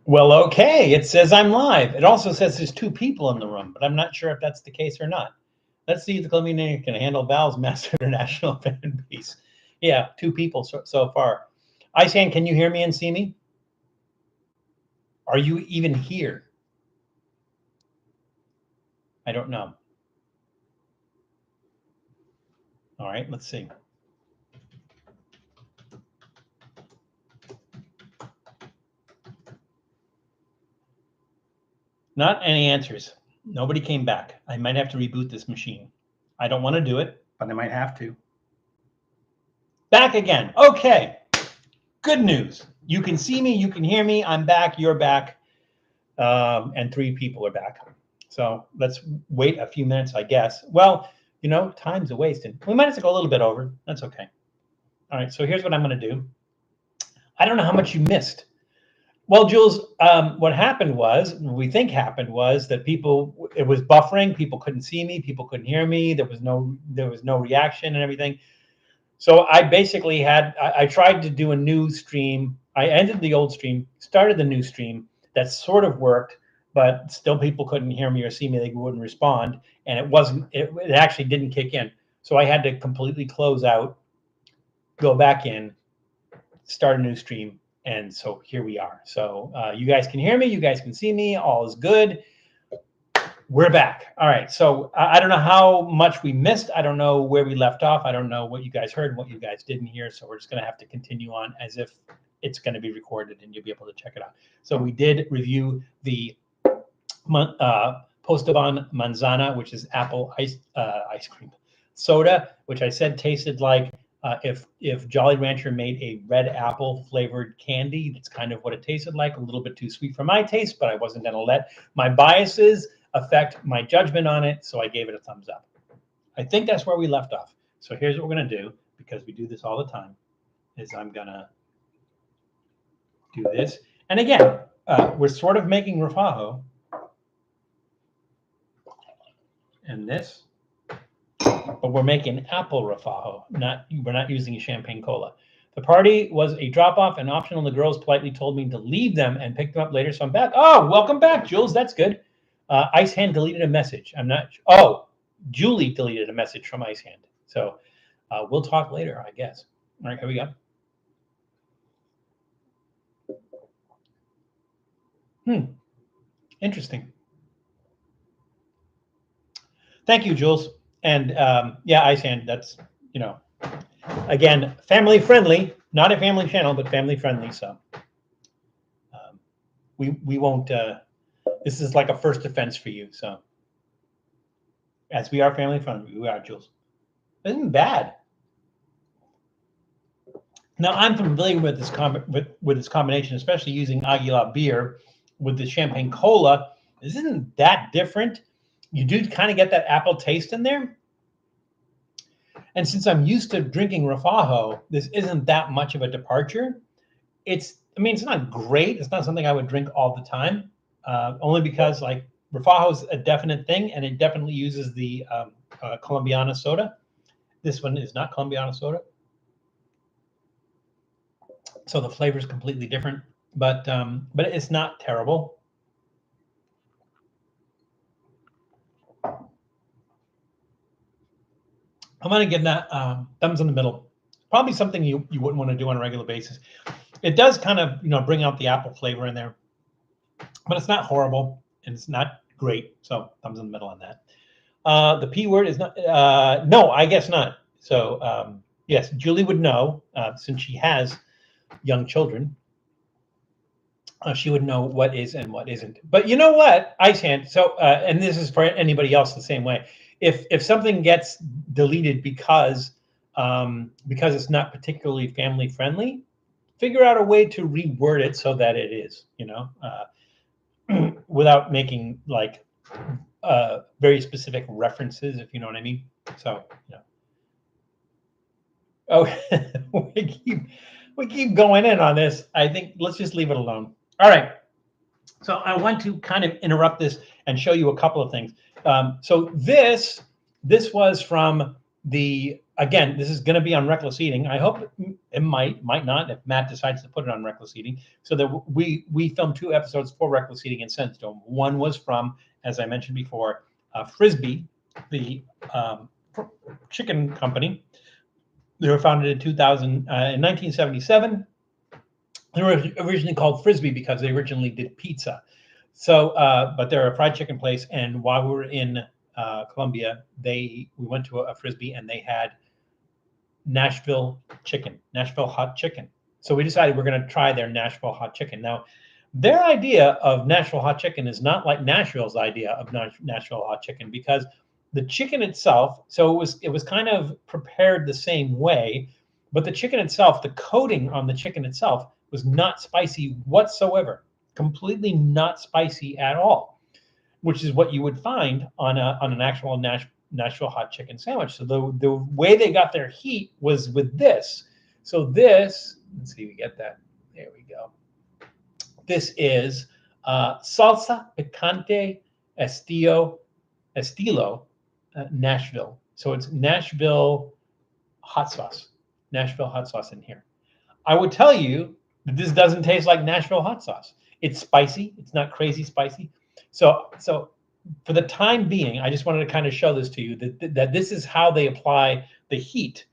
Well, okay. It says I'm live. It also says there's 2 people in the room, but I'm not sure if that's the case or not. Let's see if the Colombian can handle Val's massive international fan base. Yeah, 2 people so far. Isan, can you hear me and see me? Are you even here? I don't know. All right, let's see. Not any answers. Nobody came back. I might have to reboot this machine. I don't want to do it, but I might have to. Back again. Okay. Good news. You can see me. You can hear me. I'm back. You're back. And 3 people are back. So let's wait a few minutes, I guess. Well, you know, time's a wasted. We might have to go a little bit over. That's okay. All right. So here's what I'm going to do. I don't know how much you missed. Well, Jules, what happened was, we think happened was that it was buffering. People couldn't see me. People couldn't hear me. There was no reaction and everything. So I basically I tried to do a new stream. I ended the old stream, started the new stream that sort of worked, but still people couldn't hear me or see me. They wouldn't respond. And it actually didn't kick in. So I had to completely close out, go back in, start a new stream. And so here we are. So you guys can hear me. You guys can see me. All is good. We're back. All right. So I don't know how much we missed. I don't know where we left off. I don't know what you guys heard and what you guys didn't hear. So we're just going to have to continue on as if it's going to be recorded and you'll be able to check it out. So we did review the Postobón Manzana, which is apple ice cream soda, which I said tasted like if Jolly Rancher made a red apple flavored candy. That's kind of what it tasted like. A little bit too sweet for my taste, but I wasn't going to let my biases affect my judgment on it. So I gave it a thumbs up. I think that's where we left off. So here's what we're going to do, because we do this all the time, is I'm going to do this. And again, we're sort of making refajo. And this, but we're making apple refajo. We're not using a champagne cola. The party was a drop-off and optional. The girls politely told me to leave them and pick them up later, so I'm back. Oh, welcome back, Jules. That's good. Ice Hand deleted a message. Julie deleted a message from Ice Hand. So we'll talk later, I guess. All right, here we go. Interesting. Thank you, Jules. And yeah, Ice Hand, that's, again, family friendly, not a family channel, but family friendly. So we won't, this is like a first offense for you. So as we are family friendly, we are, Jules. Isn't bad. Now I'm familiar with this with this combination, especially using Aguila beer with the champagne cola. This isn't that different. You do kind of get that apple taste in there. And since I'm used to drinking refajo, this isn't that much of a departure. It's not great. It's not something I would drink all the time, only because like refajo is a definite thing, and it definitely uses the Colombiana soda. This one is not Colombiana soda. So the flavor is completely different, but it's not terrible. I'm going to give that thumbs in the middle. Probably something you wouldn't want to do on a regular basis. It does kind of, bring out the apple flavor in there, but it's not horrible and it's not great. So thumbs in the middle on that. The P word is not, no, I guess not. So yes, Julie would know since she has young children. She would know what is and what isn't. But you know what, Ice Hand, so, and this is for anybody else the same way. If something gets deleted because it's not particularly family friendly, figure out a way to reword it so that it is, without making like very specific references, if you know what I mean. So, Oh, we keep going in on this. I think let's just leave it alone. All right. So I want to kind of interrupt this and show you a couple of things. So this was from Again, this is going to be on Reckless Eating. I hope it might not, if Matt decides to put it on Reckless Eating. So that we filmed 2 episodes for Reckless Eating and Sandstone. One was from, as I mentioned before, Frisbee, the chicken company. They were founded in 1977. They were originally called Frisbee because they originally did pizza. So, but they're a fried chicken place. And while we were in Colombia, we went to a Frisbee and they had Nashville hot chicken. So we decided we're going to try their Nashville hot chicken. Now, their idea of Nashville hot chicken is not like Nashville's idea of Nashville hot chicken, because the chicken itself, so it was kind of prepared the same way, but the chicken itself, the coating on the chicken itself was not spicy whatsoever, completely not spicy at all, which is what you would find on an actual Nashville hot chicken sandwich. So the way they got their heat was with this. So this, let's see, we get that. There we go. This is salsa picante estilo Nashville. So it's Nashville hot sauce in here. I would tell you that this doesn't taste like Nashville hot sauce. It's spicy. It's not crazy spicy. So for the time being, I just wanted to kind of show this to you, that this is how they apply the heat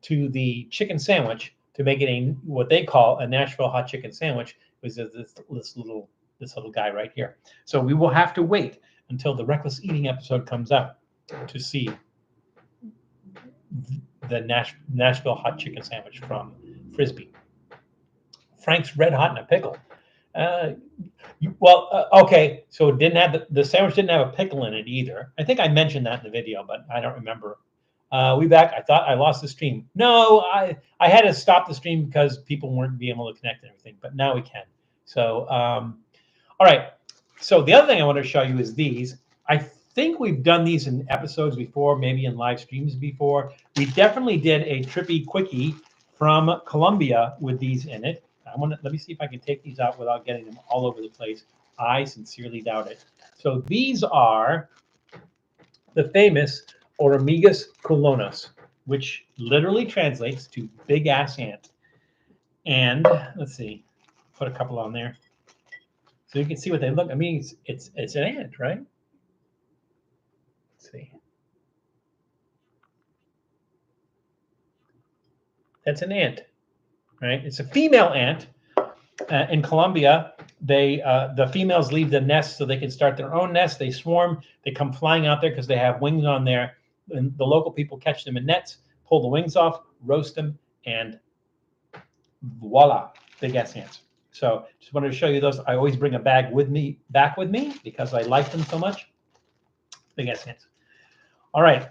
to the chicken sandwich to make it what they call a Nashville hot chicken sandwich, which is this little guy right here. So we will have to wait until the Reckless Eating episode comes out to see the Nashville hot chicken sandwich from Frisbee. Frank's Red Hot in a pickle. Okay, so it didn't have the sandwich didn't have a pickle in it either. I think I mentioned that in the video, but I don't remember. We back. I thought I lost the stream. No, I had to stop the stream because people weren't being able to connect and everything, but now we can. So, all right. So the other thing I want to show you is these. I think we've done these in episodes before, maybe in live streams before. We definitely did a Trippy quickie from Colombia with these in it. Let me see if I can take these out without getting them all over the place. I sincerely doubt it. So these are the famous hormigas culonas, which literally translates to big ass ant. And let's see, put a couple on there so you can see what they look. I mean, it's an ant, right? Let's see. That's an ant, right? It's a female ant. In Colombia, the females leave the nest so they can start their own nest. They swarm. They come flying out there because they have wings on there. And the local people catch them in nets, pull the wings off, roast them, and voila, big ass ants. So just wanted to show you those. I always bring a bag back with me because I like them so much. Big ass ants. All right.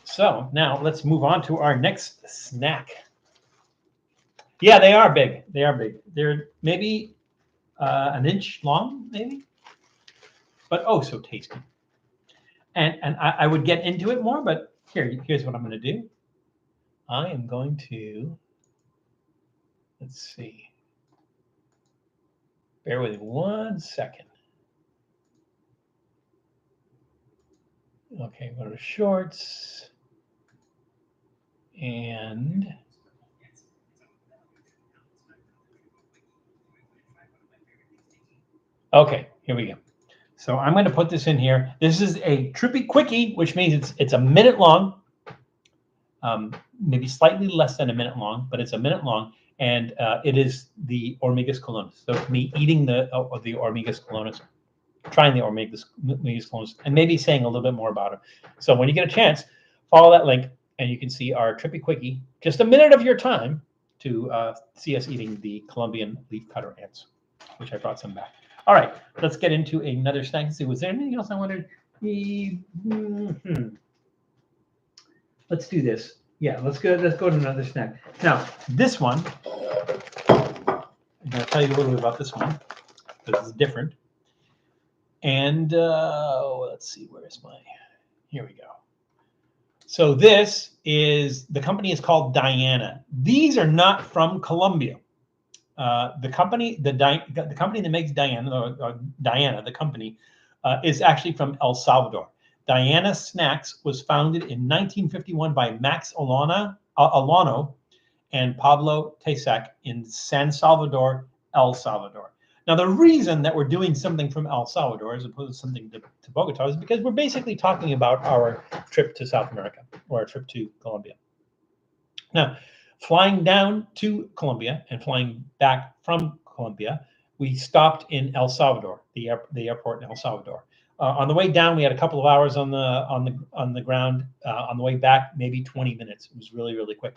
So now let's move on to our next snack. Yeah, they are big. They are big. They're maybe an inch long, maybe, but oh, so tasty. And I would get into it more, but here's what I'm going to do. I am going to, let's see. Bear with me 1 second. Okay, go to shorts. And okay, here we go. So I'm going to put this in here. This is a Trippy quickie, which means it's a minute long, maybe slightly less than a minute long, but it's a minute long, and it is the hormigas culonas. So me eating the hormigas culonas, trying the hormigas culonas, and maybe saying a little bit more about it. So when you get a chance, follow that link, and you can see our Trippy quickie. Just a minute of your time to see us eating the Colombian leaf cutter ants, which I brought some back. All right, let's get into another snack and see. Was there anything else I wanted? Let's do this. Yeah, let's go to another snack. Now, this one, I'm going to tell you a little bit about this one because it's different. And let's see, here we go. So this is, the company is called Diana. These are not from Colombia. The company that makes Diana, or Diana, the company, is actually from El Salvador. Diana Snacks was founded in 1951 by Max Alano and Pablo Tesac in San Salvador, El Salvador. Now, the reason that we're doing something from El Salvador as opposed to something to Bogota is because we're basically talking about our trip to South America or our trip to Colombia. Now, flying down to Colombia and flying back from Colombia, we stopped in El Salvador, the airport in El Salvador. On the way down, we had a couple of hours on the ground. On the way back, maybe 20 minutes. It was really, really quick.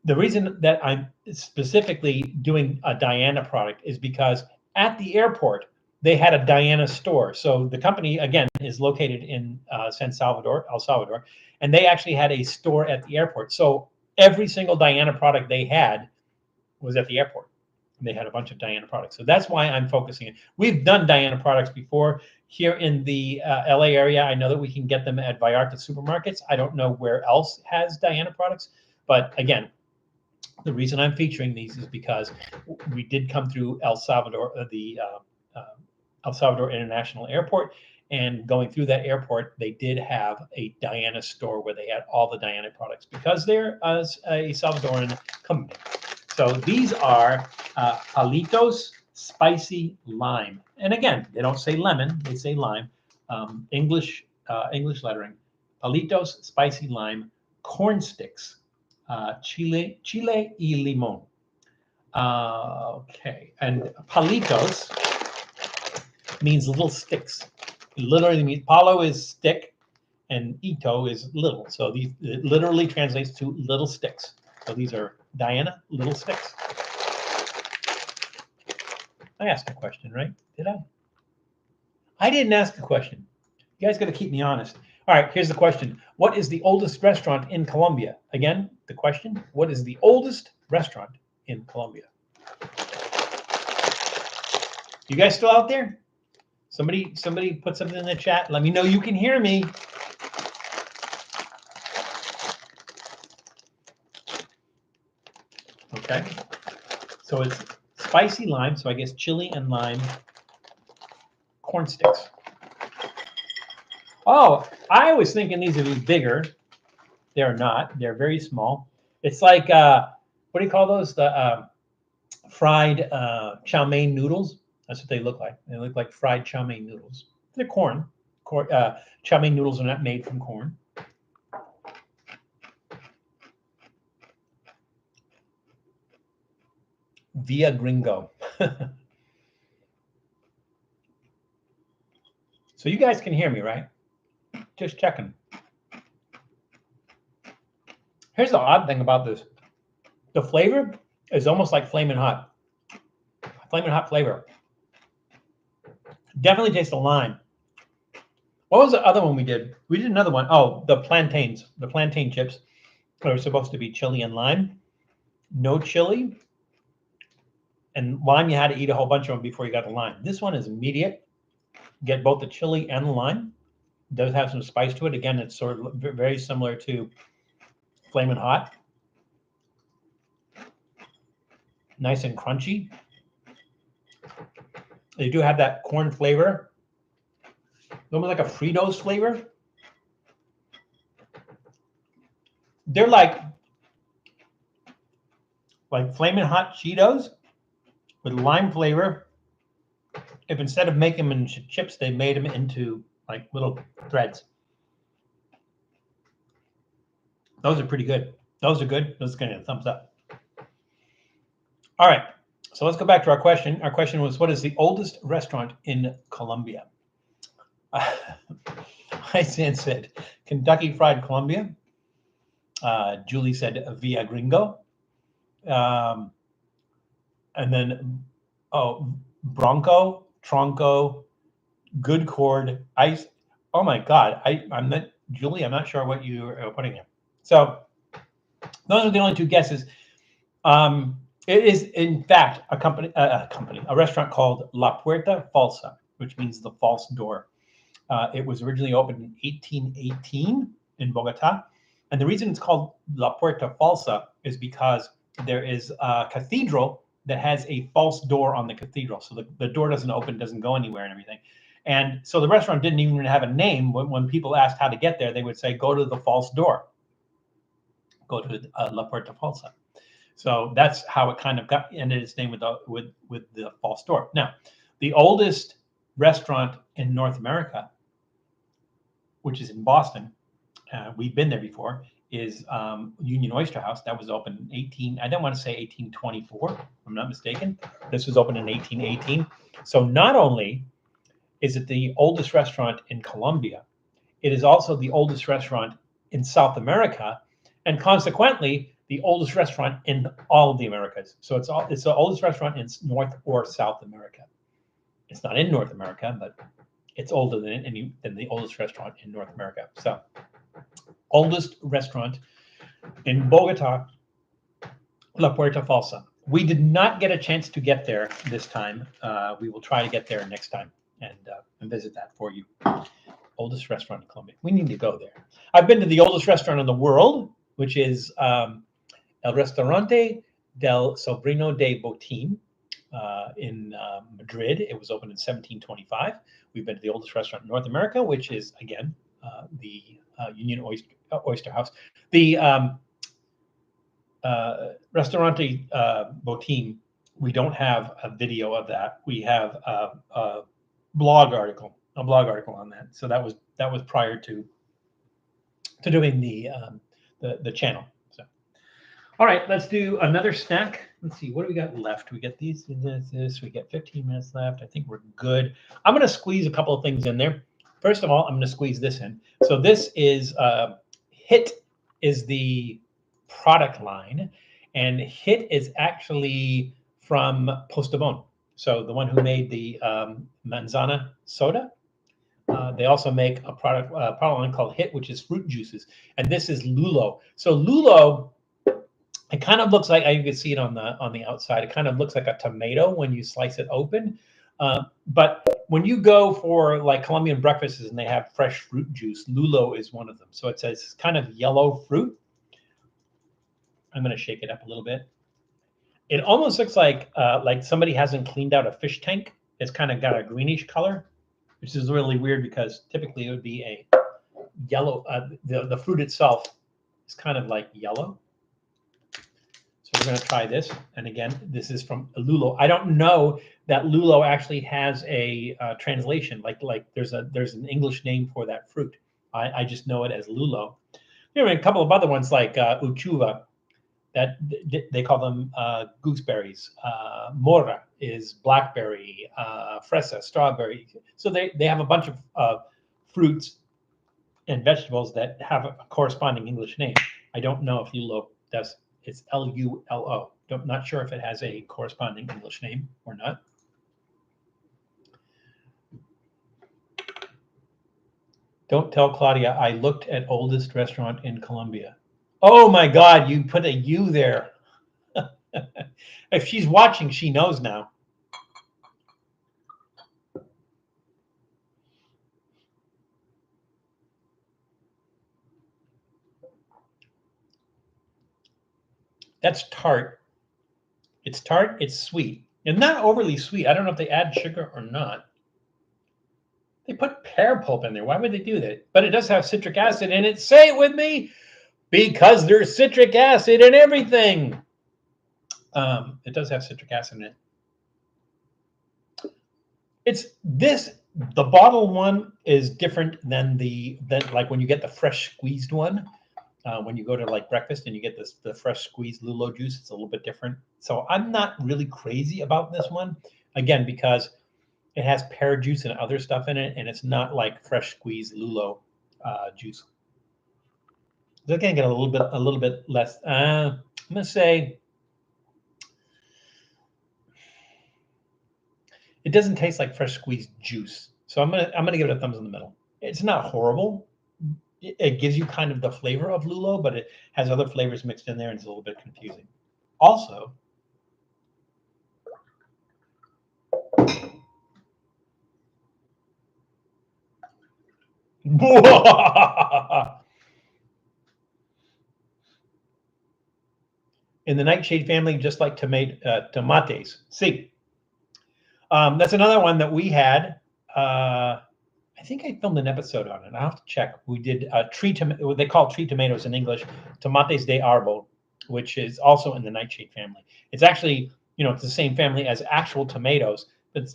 The reason that I'm specifically doing a Diana product is because at the airport, they had a Diana store. So the company, again, is located in San Salvador, El Salvador, and they actually had a store at the airport. So every single Diana product they had was at the airport. They had a bunch of Diana products. So that's why I'm focusing. We've done Diana products before here in the LA area. I know that we can get them at Vallarta supermarkets. I don't know where else has Diana products. But again, the reason I'm featuring these is because we did come through El Salvador, the El Salvador International Airport. And going through that airport, they did have a Diana store where they had all the Diana products because they're a Salvadoran company. So these are Palitos Spicy Lime. And again, they don't say lemon, they say lime. English lettering. Palitos Spicy Lime Corn Sticks. Chile y limon. Okay, and palitos means little sticks. It literally means palo is stick, and ito is little. So these it literally translates to little sticks. So these are Diana little sticks. I asked a question, right? Did I? I didn't ask a question. You guys got to keep me honest. All right, here's the question. What is the oldest restaurant in Colombia? Again, the question, what is the oldest restaurant in Colombia? You guys still out there? Somebody put something in the chat. Let me know you can hear me. Okay. So it's spicy lime, so I guess chili and lime corn sticks. Oh, I was thinking these would be bigger. They're not. They're very small. It's like, what do you call those? The fried chow mein noodles. That's what they look like. They look like fried chow mein noodles. They're corn. Chow mein noodles are not made from corn. Via Gringo. So you guys can hear me, right? Just checking. Here's the odd thing about this. The flavor is almost like Flamin' Hot. Flamin' Hot flavor. Definitely tastes the lime. What was the other one we did? We did another one. Oh, the plantains. The plantain chips. They were supposed to be chili and lime. No chili. And lime, you had to eat a whole bunch of them before you got the lime. This one is immediate. Get both the chili and the lime. It does have some spice to it. Again, it's sort of very similar to Flamin' Hot. Nice and crunchy. They do have that corn flavor. Almost like a Fritos flavor. They're like Flamin' Hot Cheetos with lime flavor. If instead of making them into chips, they made them into like little threads. Those are pretty good. Those are good. Those are getting a thumbs up. All right. So let's go back to our question. Our question was, what is the oldest restaurant in Colombia? Hysan said, Kentucky Fried Colombia. Julie said, Via Gringo. And then, Bronco, Tronco, Good Cord, Ice. Oh my God. I'm not, Julie, I'm not sure what you are putting here. So those are the only two guesses. It is, in fact, a restaurant called La Puerta Falsa, which means the false door. It was originally opened in 1818 in Bogota. And the reason it's called La Puerta Falsa is because there is a cathedral that has a false door on the cathedral. So the door doesn't open, doesn't go anywhere and everything. And so the restaurant didn't even have a name. When people asked how to get there, they would say, go to the false door. Go to La Puerta Falsa. So that's how it kind of ended its name with the false door. Now, the oldest restaurant in North America, which is in Boston, we've been there before, is Union Oyster House. That was open in I don't want to say 1824, if I'm not mistaken. This was opened in 1818. So not only is it the oldest restaurant in Colombia, it is also the oldest restaurant in South America, and consequently, the oldest restaurant in all of the Americas. So it's the oldest restaurant in North or South America. It's not in North America, but it's older than the oldest restaurant in North America. So, oldest restaurant in Bogota, La Puerta Falsa. We did not get a chance to get there this time. We will try to get there next time and visit that for you. Oldest restaurant in Colombia. We need to go there. I've been to the oldest restaurant in the world, which is El Restaurante del Sobrino de Botín in Madrid. It was opened in 1725. We've been to the oldest restaurant in North America, which is, again, the Union Oyster House. The Restaurante Botín, we don't have a video of that. We have a blog article on that. So that was prior to doing the channel. So, all right, let's do another snack. Let's see, what do we got left? We got these, this. We got 15 minutes left. I think we're good. I'm going to squeeze a couple of things in there. First of all, I'm going to squeeze this in. So this is HIT is the product line, and HIT is actually from Postobón. So the one who made the Manzana soda. They also make a product line called HIT, which is fruit juices, and this is lulo. So lulo, it kind of looks like, you can see it on the outside. It kind of looks like a tomato when you slice it open. But when you go for like Colombian breakfasts and they have fresh fruit juice, lulo is one of them. So it says kind of yellow fruit. I'm going to shake it up a little bit. It almost looks like somebody hasn't cleaned out a fish tank. It's kind of got a greenish color, which is really weird because typically it would be a yellow. The fruit itself is kind of like yellow. So we're going to try this. And again, this is from lulo. I don't know that lulo actually has a translation. Like there's an English name for that fruit. I just know it as lulo. There are a couple of other ones like uchuva, that they call them gooseberries. Mora is blackberry, fresa, strawberry. So they have a bunch of fruits and vegetables that have a corresponding English name. I don't know if lulo does. It's Lulo. Not sure if it has a corresponding English name or not. Don't tell Claudia I looked at oldest restaurant in Colombia. Oh my God, you put a U there. If she's watching, she knows now. That's tart. It's tart, it's sweet. And not overly sweet. I don't know if they add sugar or not. They put pear pulp in there. Why would they do that? But it does have citric acid in it. Say it with me. Because there's citric acid in everything. It does have citric acid in it. The bottle one is different than like when you get the fresh squeezed one. When you go to like breakfast and you get the fresh squeezed lulo juice, it's a little bit different. So I'm not really crazy about this one, again, because it has pear juice and other stuff in it, and it's not like fresh squeezed lulo juice. They're gonna get a little bit less. I'm gonna say it doesn't taste like fresh squeezed juice, so I'm gonna give it a thumbs in the middle. It's not horrible. It gives you kind of the flavor of lulo, but it has other flavors mixed in there, and it's a little bit confusing. Also, in the nightshade family, just like tomates. See, that's another one that we had I think I filmed an episode on it. I'll have to check. We did what they call tree tomatoes in English, tomates de árbol, which is also in the nightshade family. It's actually, it's the same family as actual tomatoes, but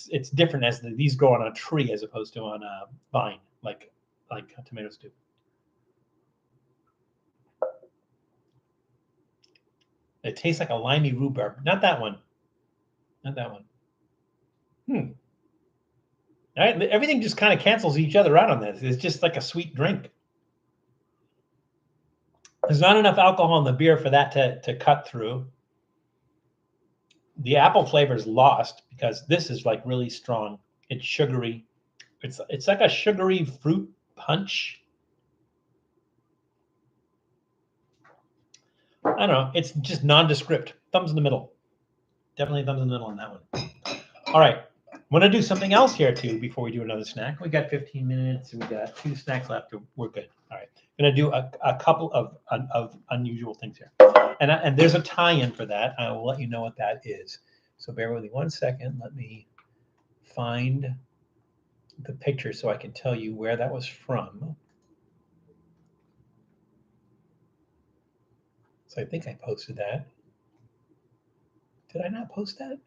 it's different as these grow on a tree as opposed to on a vine, like tomatoes do. It tastes like a limey rhubarb. Not that one. Not that one. All right, everything just kind of cancels each other out on this. It's just like a sweet drink. There's not enough alcohol in the beer for that to cut through. The apple flavor is lost because this is like really strong. It's sugary. It's like a sugary fruit punch. I don't know. It's just nondescript. Thumbs in the middle. Definitely thumbs in the middle on that one. All right. I'm going to do something else here, too, before we do another snack. We got 15 minutes. We got 2 snacks left. We're good. All right. I'm going to do a couple of unusual things here. And there's a tie-in for that. I will let you know what that is. So bear with me 1 second. Let me find the picture so I can tell you where that was from. So I think I posted that. Did I not post that?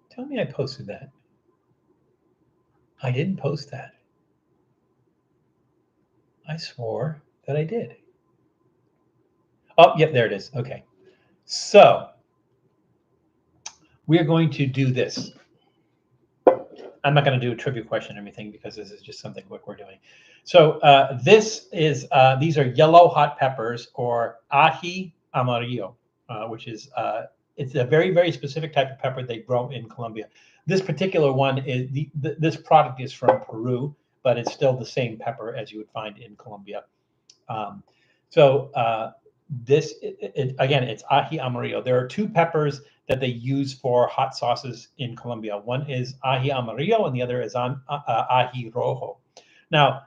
Tell me I posted that. I didn't post that. I swore that I did. Oh, yep, there it is. Okay. So we are going to do this. I'm not going to do a trivia question or anything because this is just something quick we're doing. So these are yellow hot peppers, or ají amarillo, which is it's a very, very specific type of pepper they grow in Colombia. This particular one is this product is from Peru, but it's still the same pepper as you would find in Colombia. This again, it's ají amarillo. There are 2 peppers that they use for hot sauces in Colombia. One is ají amarillo, and the other is ají rojo. Now,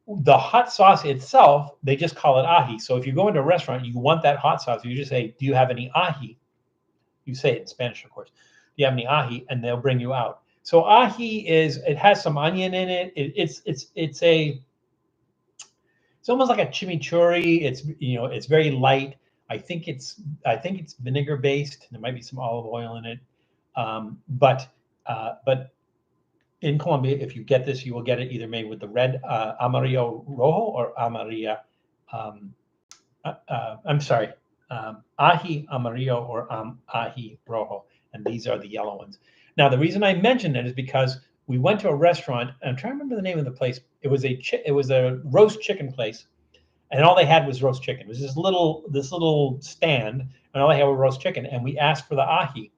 the hot sauce itself, they just call it ají. So if you go into a restaurant, you want that hot sauce, you just say, "Do you have any ají?" You say it in Spanish, of course. "Do you have any ají?" And they'll bring you out. So ají it has some onion in it. It's almost like a chimichurri. It's very light. I think it's vinegar based. There might be some olive oil in it. But in Colombia, if you get this, you will get it either made with the red amarillo rojo or amarilla. I'm sorry, ají amarillo or ají rojo, and these are the yellow ones. Now, the reason I mentioned it is because we went to a restaurant, and I'm trying to remember the name of the place. It was a roast chicken place, and all they had was roast chicken. It was this little stand, and all they had was roast chicken. And we asked for the ají,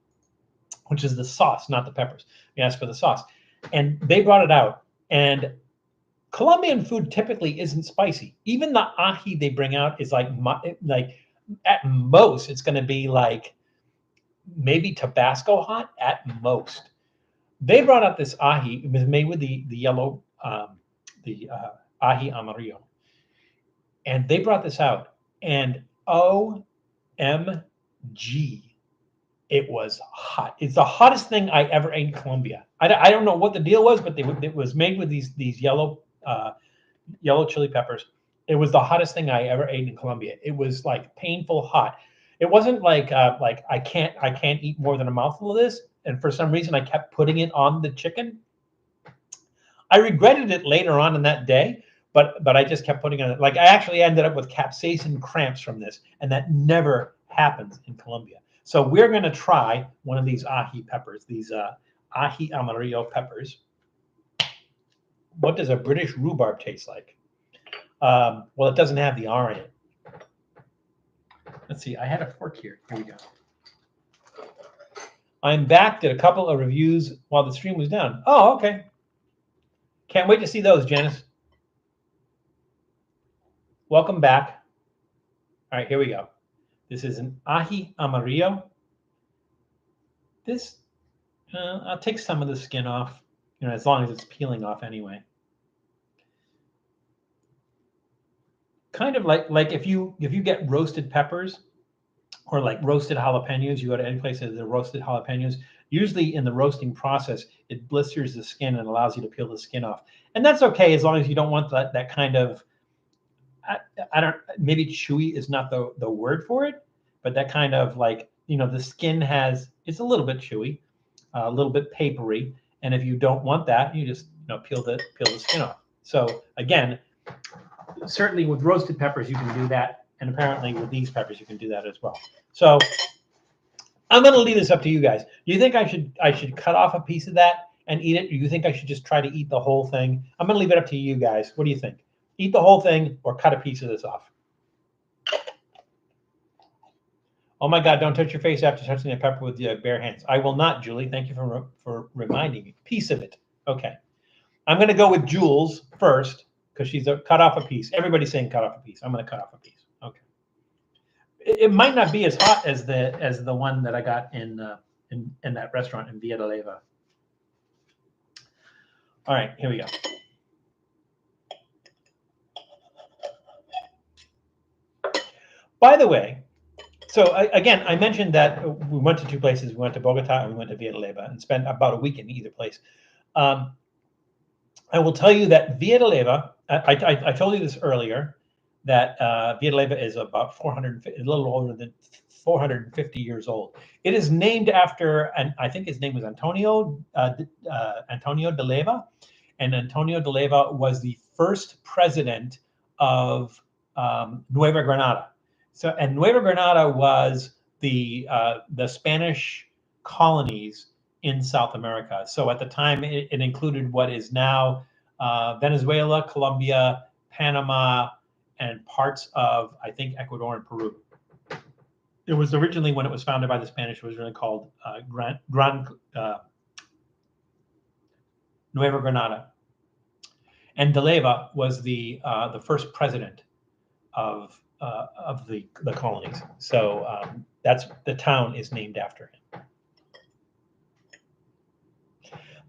which is the sauce, not the peppers. We asked for the sauce, and they brought it out. And Colombian food typically isn't spicy. Even the ají they bring out is like at most it's going to be like maybe Tabasco hot at most. They brought out this ají. It was made with the yellow, ají amarillo. And they brought this out, and OMG, it was hot. It's the hottest thing I ever ate in Colombia. I don't know what the deal was, but it was made with these yellow chili peppers. It was the hottest thing I ever ate in Colombia. It was like painful hot. It wasn't like I can't eat more than a mouthful of this. And for some reason, I kept putting it on the chicken. I regretted it later on in that day, but I just kept putting it on it. Like, I actually ended up with capsaicin cramps from this, and that never happens in Colombia. So we're going to try one of these ají peppers, these ají amarillo peppers. What does a British rhubarb taste like? Well, it doesn't have the R in it. Let's see. I had a fork here. Here we go. I'm back. Did a couple of reviews while the stream was down. Oh, okay. Can't wait to see those, Janice. Welcome back. All right, here we go. This is an ají amarillo. This, I'll take some of the skin off, as long as it's peeling off anyway. Kind of like if you get roasted peppers or like roasted jalapenos, you go to any place that has roasted jalapenos, Usually in the roasting process, it blisters the skin and allows you to peel the skin off. And that's okay as long as you don't want that kind of, I don't, maybe chewy is not the word for it, but that kind of like, the skin it's a little bit chewy, a little bit papery. And if you don't want that, you just, peel the skin off. So again, certainly with roasted peppers, you can do that. And apparently with these peppers, you can do that as well. So I'm going to leave this up to you guys. Do you think I should cut off a piece of that and eat it? Or do you think I should just try to eat the whole thing? I'm going to leave it up to you guys. What do you think? Eat the whole thing or cut a piece of this off? Oh my God, don't touch your face after touching the pepper with your bare hands. I will not, Julie. Thank you for reminding me. Piece of it. Okay. I'm going to go with Jules first because she's cut off a piece. Everybody's saying cut off a piece. I'm going to cut off a piece. Okay. It might not be as hot as the one that I got in that restaurant in Villa de Leyva. All right, here we go. By the way, so again, I mentioned that we went to two places. We went to Bogota and we went to Villa de Leyva and spent about a week in either place. I will tell you that Villa de Leyva, I told you this earlier, that Villa de Leyva is about a little older than 450 years old. It is named after, and I think his name was Antonio de Leyva, and Antonio de Leyva was the first president of Nueva Granada. So, and Nueva Granada was the Spanish colonies in South America. So at the time, it included what is now Venezuela, Colombia, Panama, and parts of, I think, Ecuador and Peru. It was originally, when it was founded by the Spanish, it was really called Nueva Granada. And de Leyva was the first president of the colonies. So that's the town is named after him.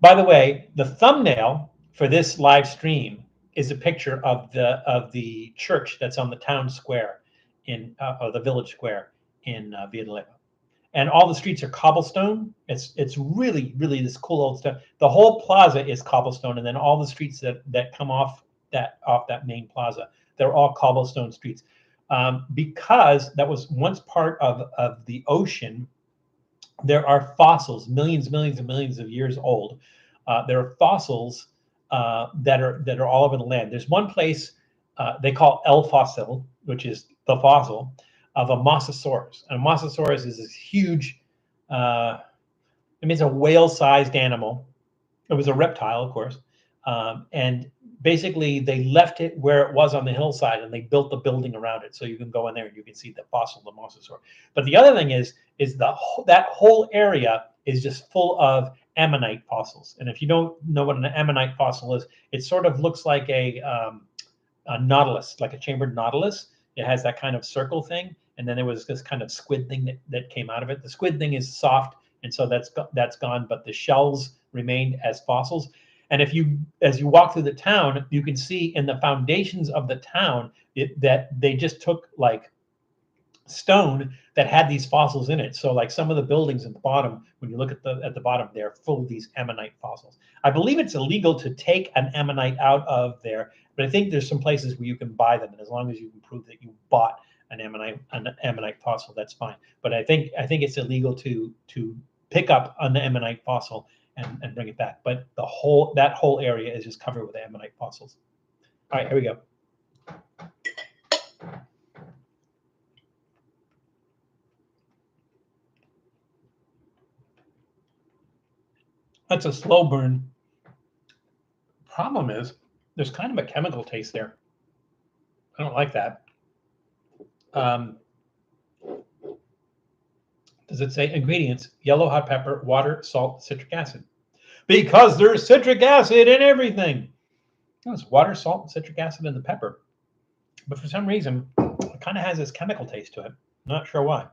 By the way, the thumbnail for this live stream is a picture of the church that's on the town square or the village square in Villa de Leyva. And all the streets are cobblestone. It's really, really this cool old stuff. The whole plaza is cobblestone, and then all the streets that come off that main plaza, they're all cobblestone streets. Because that was once part of the ocean, there are fossils, millions and millions of years old. There are fossils that are all over the land. There's one place they call El Fossil, which is the fossil of a Mosasaurus. And a Mosasaurus is this huge, it's a whale-sized animal. It was a reptile, of course. And basically, they left it where it was on the hillside, and they built the building around it. So you can go in there and you can see the fossil of the Mosasaur. But the other thing is that whole area is just full of ammonite fossils. And if you don't know what an ammonite fossil is, it sort of looks like a nautilus, like a chambered nautilus. It has that kind of circle thing, and then there was this kind of squid thing that came out of it. The squid thing is soft, and so that's gone, but the shells remained as fossils. And as you walk through the town, you can see in the foundations of the town that they just took like stone that had these fossils in it. So like some of the buildings at the bottom, when you look at the bottom, they're full of these ammonite fossils. I believe it's illegal to take an ammonite out of there, but I think there's some places where you can buy them, and as long as you can prove that you bought an ammonite fossil, that's fine. But I think it's illegal to pick up an ammonite fossil and bring it back. But that whole area is just covered with ammonite fossils. All right, here we go. That's a slow burn. Problem is, there's kind of a chemical taste there. I don't like that. Does it say ingredients? Yellow hot pepper, water, salt, citric acid. Because there's citric acid in everything. It's water, salt, and citric acid in the pepper. But for some reason, it kind of has this chemical taste to it. Not sure why.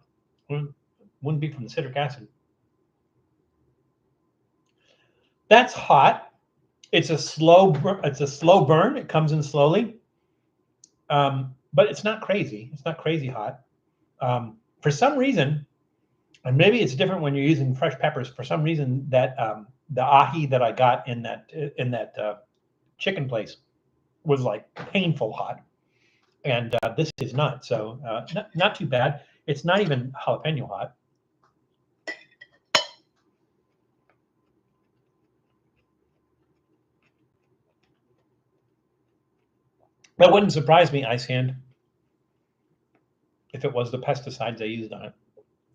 Wouldn't be from the citric acid. That's hot. It's a slow burn. It comes in slowly. But it's not crazy. It's not crazy hot. For some reason, And maybe it's different when you're using fresh peppers. For some reason, that the ají that I got in that chicken place was like painful hot, and this is not. So not too bad. It's not even jalapeno hot. That wouldn't surprise me, Ice Hand, if it was the pesticides I used on it.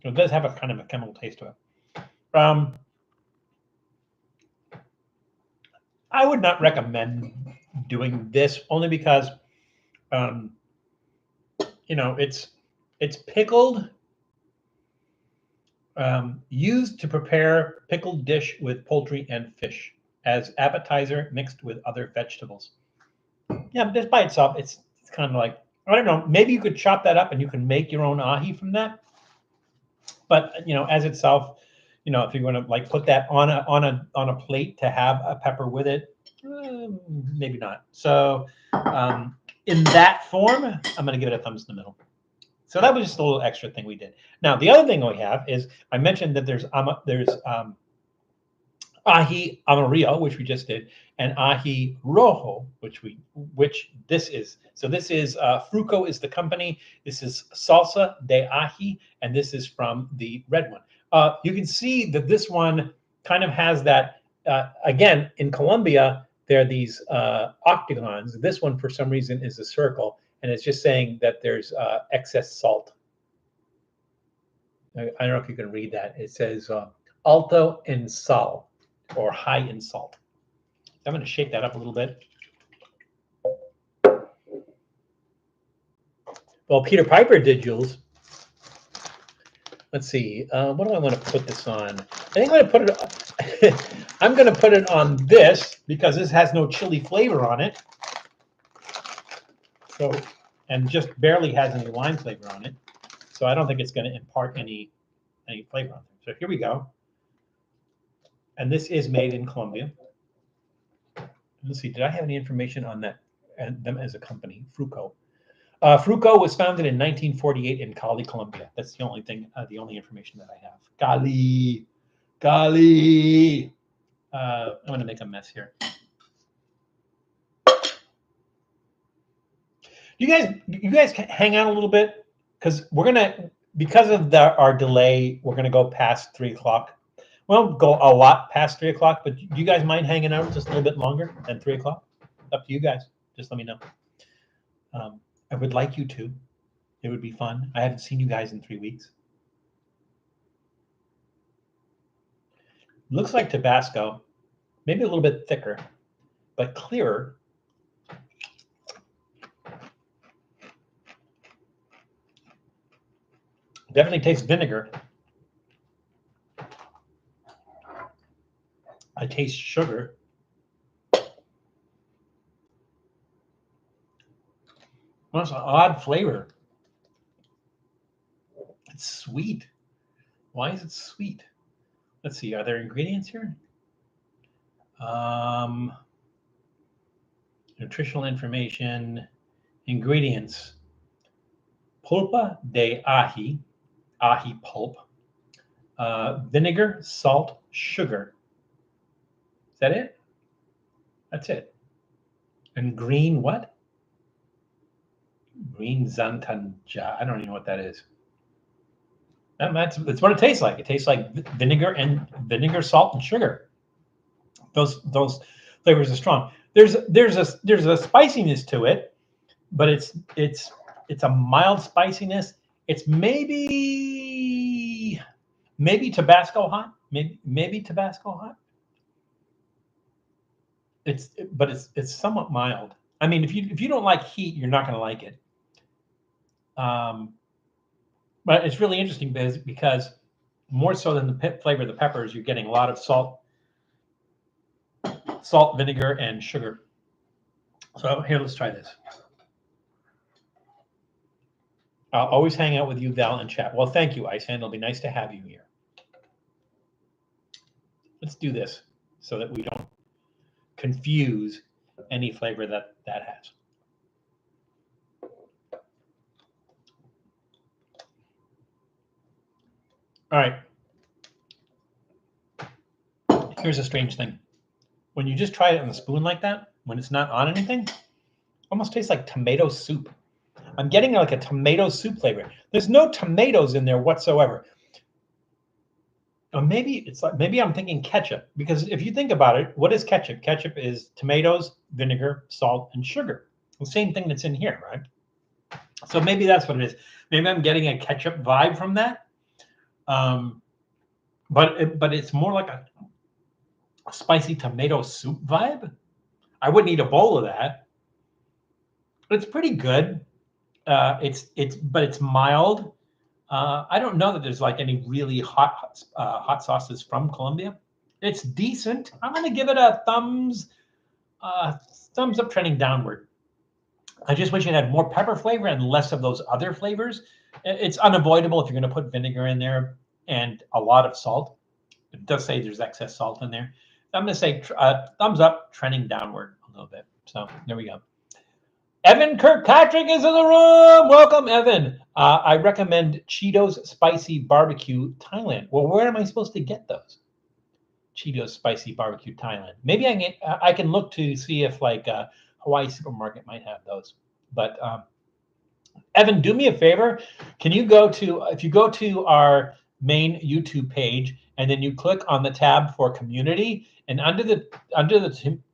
It does have a kind of a chemical taste to it. I would not recommend doing this only because, you know, it's pickled, used to prepare pickled dish with poultry and fish as appetizer mixed with other vegetables. Yeah, but just by itself, it's kind of like, I don't know, maybe you could chop that up and you can make your own ají from that. But you know, as itself, you know, if you're going to like put that on a plate to have a pepper with it, maybe not. So in that form, I'm going to give it a thumbs in the middle. So that was just a little extra thing we did. Now the other thing we have is I mentioned that there's ají amarillo, which we just did, and ají rojo, which this is. So this is Fruco is the company. This is salsa de ají, and this is from the red one. You can see that this one kind of has that. Again, in Colombia, there are these octagons. This one, for some reason, is a circle, and it's just saying that there's excess salt. I don't know if you can read that. It says alto en sal, or high in salt. I'm going to shake that up a little bit. Well, Peter Piper did, Jules. Let's see. What do I want to put this on? I think I'm going to put it. I'm going to put it on this because this has no chili flavor on it. So, and just barely has any lime flavor on it. So I don't think it's going to impart any flavor on it. So here we go. And this is made in Colombia. Let's see. Did I have any information on that and them as a company? Fruco. Fruco was founded in 1948 in Cali, Colombia. That's the only thing, the only information that I have. Cali. I'm going to make a mess here. You guys hang out a little bit because because of our delay, we're gonna go past 3 o'clock. Well, go a lot past 3 o'clock, but do you guys mind hanging out just a little bit longer than 3 o'clock? Up to you guys. Just let me know. I would like you to. It would be fun. I haven't seen you guys in 3 weeks. Looks like Tabasco, maybe a little bit thicker, but clearer. Definitely tastes vinegar. I taste sugar. Well, it's an odd flavor. It's sweet. Why is it sweet? Let's see. Are there ingredients here? Nutritional information. Ingredients. Pulpa de ají, ají pulp. Vinegar, salt, sugar. Is that it? That's it. And green what? Green zantanja. I don't even know what that is. That's what it tastes like. It tastes like vinegar, salt, and sugar. Those flavors are strong. There's a spiciness to it, but it's a mild spiciness. It's maybe Tabasco hot. Maybe Tabasco hot. But it's somewhat mild. I mean, if you don't like heat, you're not going to like it. But it's really interesting because more so than the flavor of the peppers, you're getting a lot of salt, vinegar, and sugar. So here, let's try this. I'll always hang out with you, Val, and chat. Well, thank you, Icehan. It'll be nice to have you here. Let's do this so that we don't confuse any flavor that has. All right. Here's a strange thing. When you just try it on the spoon like that, when it's not on anything, it almost tastes like tomato soup. I'm getting like a tomato soup flavor. There's no tomatoes in there whatsoever. Or maybe it's like, maybe I'm thinking ketchup, because if you think about it, what is ketchup? Ketchup is tomatoes, vinegar, salt, and sugar. The same thing that's in here, right? So maybe that's what it is. Maybe I'm getting a ketchup vibe from that. But it's more like a spicy tomato soup vibe. I wouldn't eat a bowl of that. It's pretty good. But it's mild. I don't know that there's like any really hot sauces from Colombia. It's decent. I'm going to give it a thumbs up trending downward. I just wish it had more pepper flavor and less of those other flavors. It's unavoidable if you're going to put vinegar in there and a lot of salt. It does say there's excess salt in there. I'm going to say thumbs up trending downward a little bit. So there we go. Evan Kirkpatrick is in the room. Welcome, Evan. I recommend Cheetos Spicy Barbecue Thailand. Well, where am I supposed to get those? Cheetos Spicy Barbecue Thailand. Maybe I can look to see if like Hawaii Supermarket might have those. But Evan, do me a favor. Can you go to, if you go to our main YouTube page and then you click on the tab for community, and under the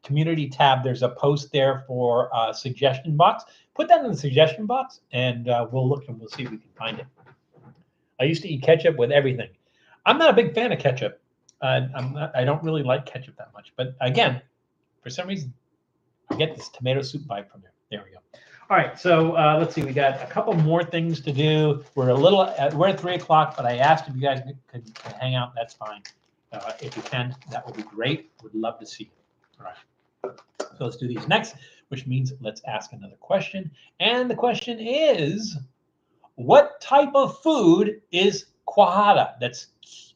community tab, there's a post there for suggestion box. Put that in the suggestion box, and we'll look and we'll see if we can find it. I used to eat ketchup with everything. I'm not a big fan of ketchup. I don't really like ketchup that much. But again, for some reason, I get this tomato soup vibe from there. There we go. All right, so let's see. We got a couple more things to do. We're at 3 o'clock, but I asked if you guys could hang out. That's fine. If you can, that would be great. Would love to see you. All right. So let's do these next, which means let's ask another question. And the question is, what type of food is cuajada? That's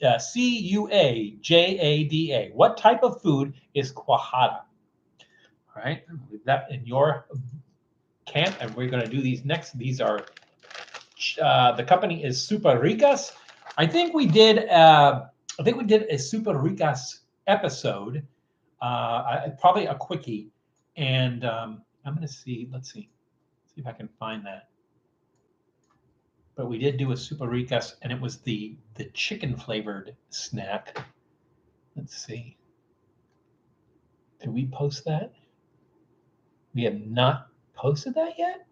Cuajada. What type of food is cuajada? All right, leave that in your camp, and we're going to do these next. These are the company is Super Ricas. I think we did a Super Ricas episode, probably a quickie, and I'm going to see. Let's see if I can find that. But we did do a Super Ricas, and it was the chicken flavored snack. Let's see. Did we post that? We have not posted that yet?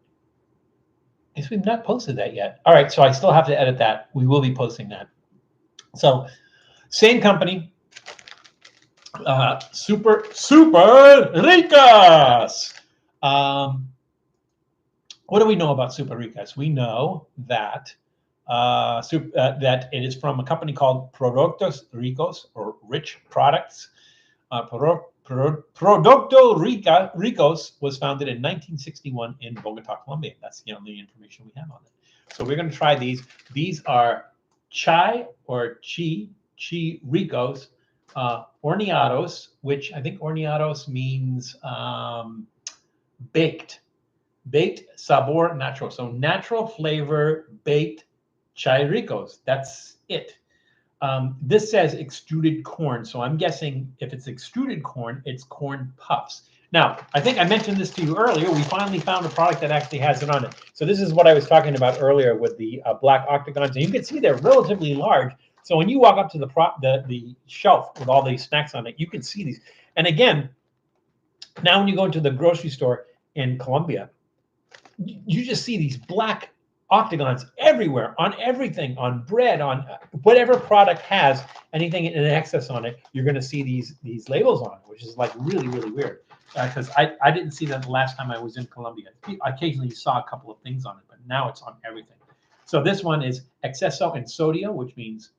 I guess we've not posted that yet. All right, so I still have to edit that. We will be posting that. So, same company, Super Ricas. What do we know about Super Ricas? We know that that it is from a company called Productos Ricos, or Rich Products. Producto Ricos was founded in 1961 in Bogota, Colombia. That's the only information we have on it. So we're going to try these. These are Chi Ricos, horneados, which I think horneados means baked sabor natural. So natural flavor baked Chi Ricos. That's it. This says extruded corn, so I'm guessing if it's extruded corn, it's corn puffs. Now, I think I mentioned this to you earlier. We finally found a product that actually has it on it. So this is what I was talking about earlier with the black octagons, and you can see they're relatively large. So when you walk up to the shelf with all these snacks on it, you can see these. And again, now when you go into the grocery store in Colombia, you just see these black octagons everywhere, on everything, on bread, on whatever product has anything in excess on it. You're going to see these labels on it, which is like really, really weird, because I didn't see that the last time I was in Colombia. I occasionally saw a couple of things on it, but now it's on everything. So this one is exceso en sodio, which means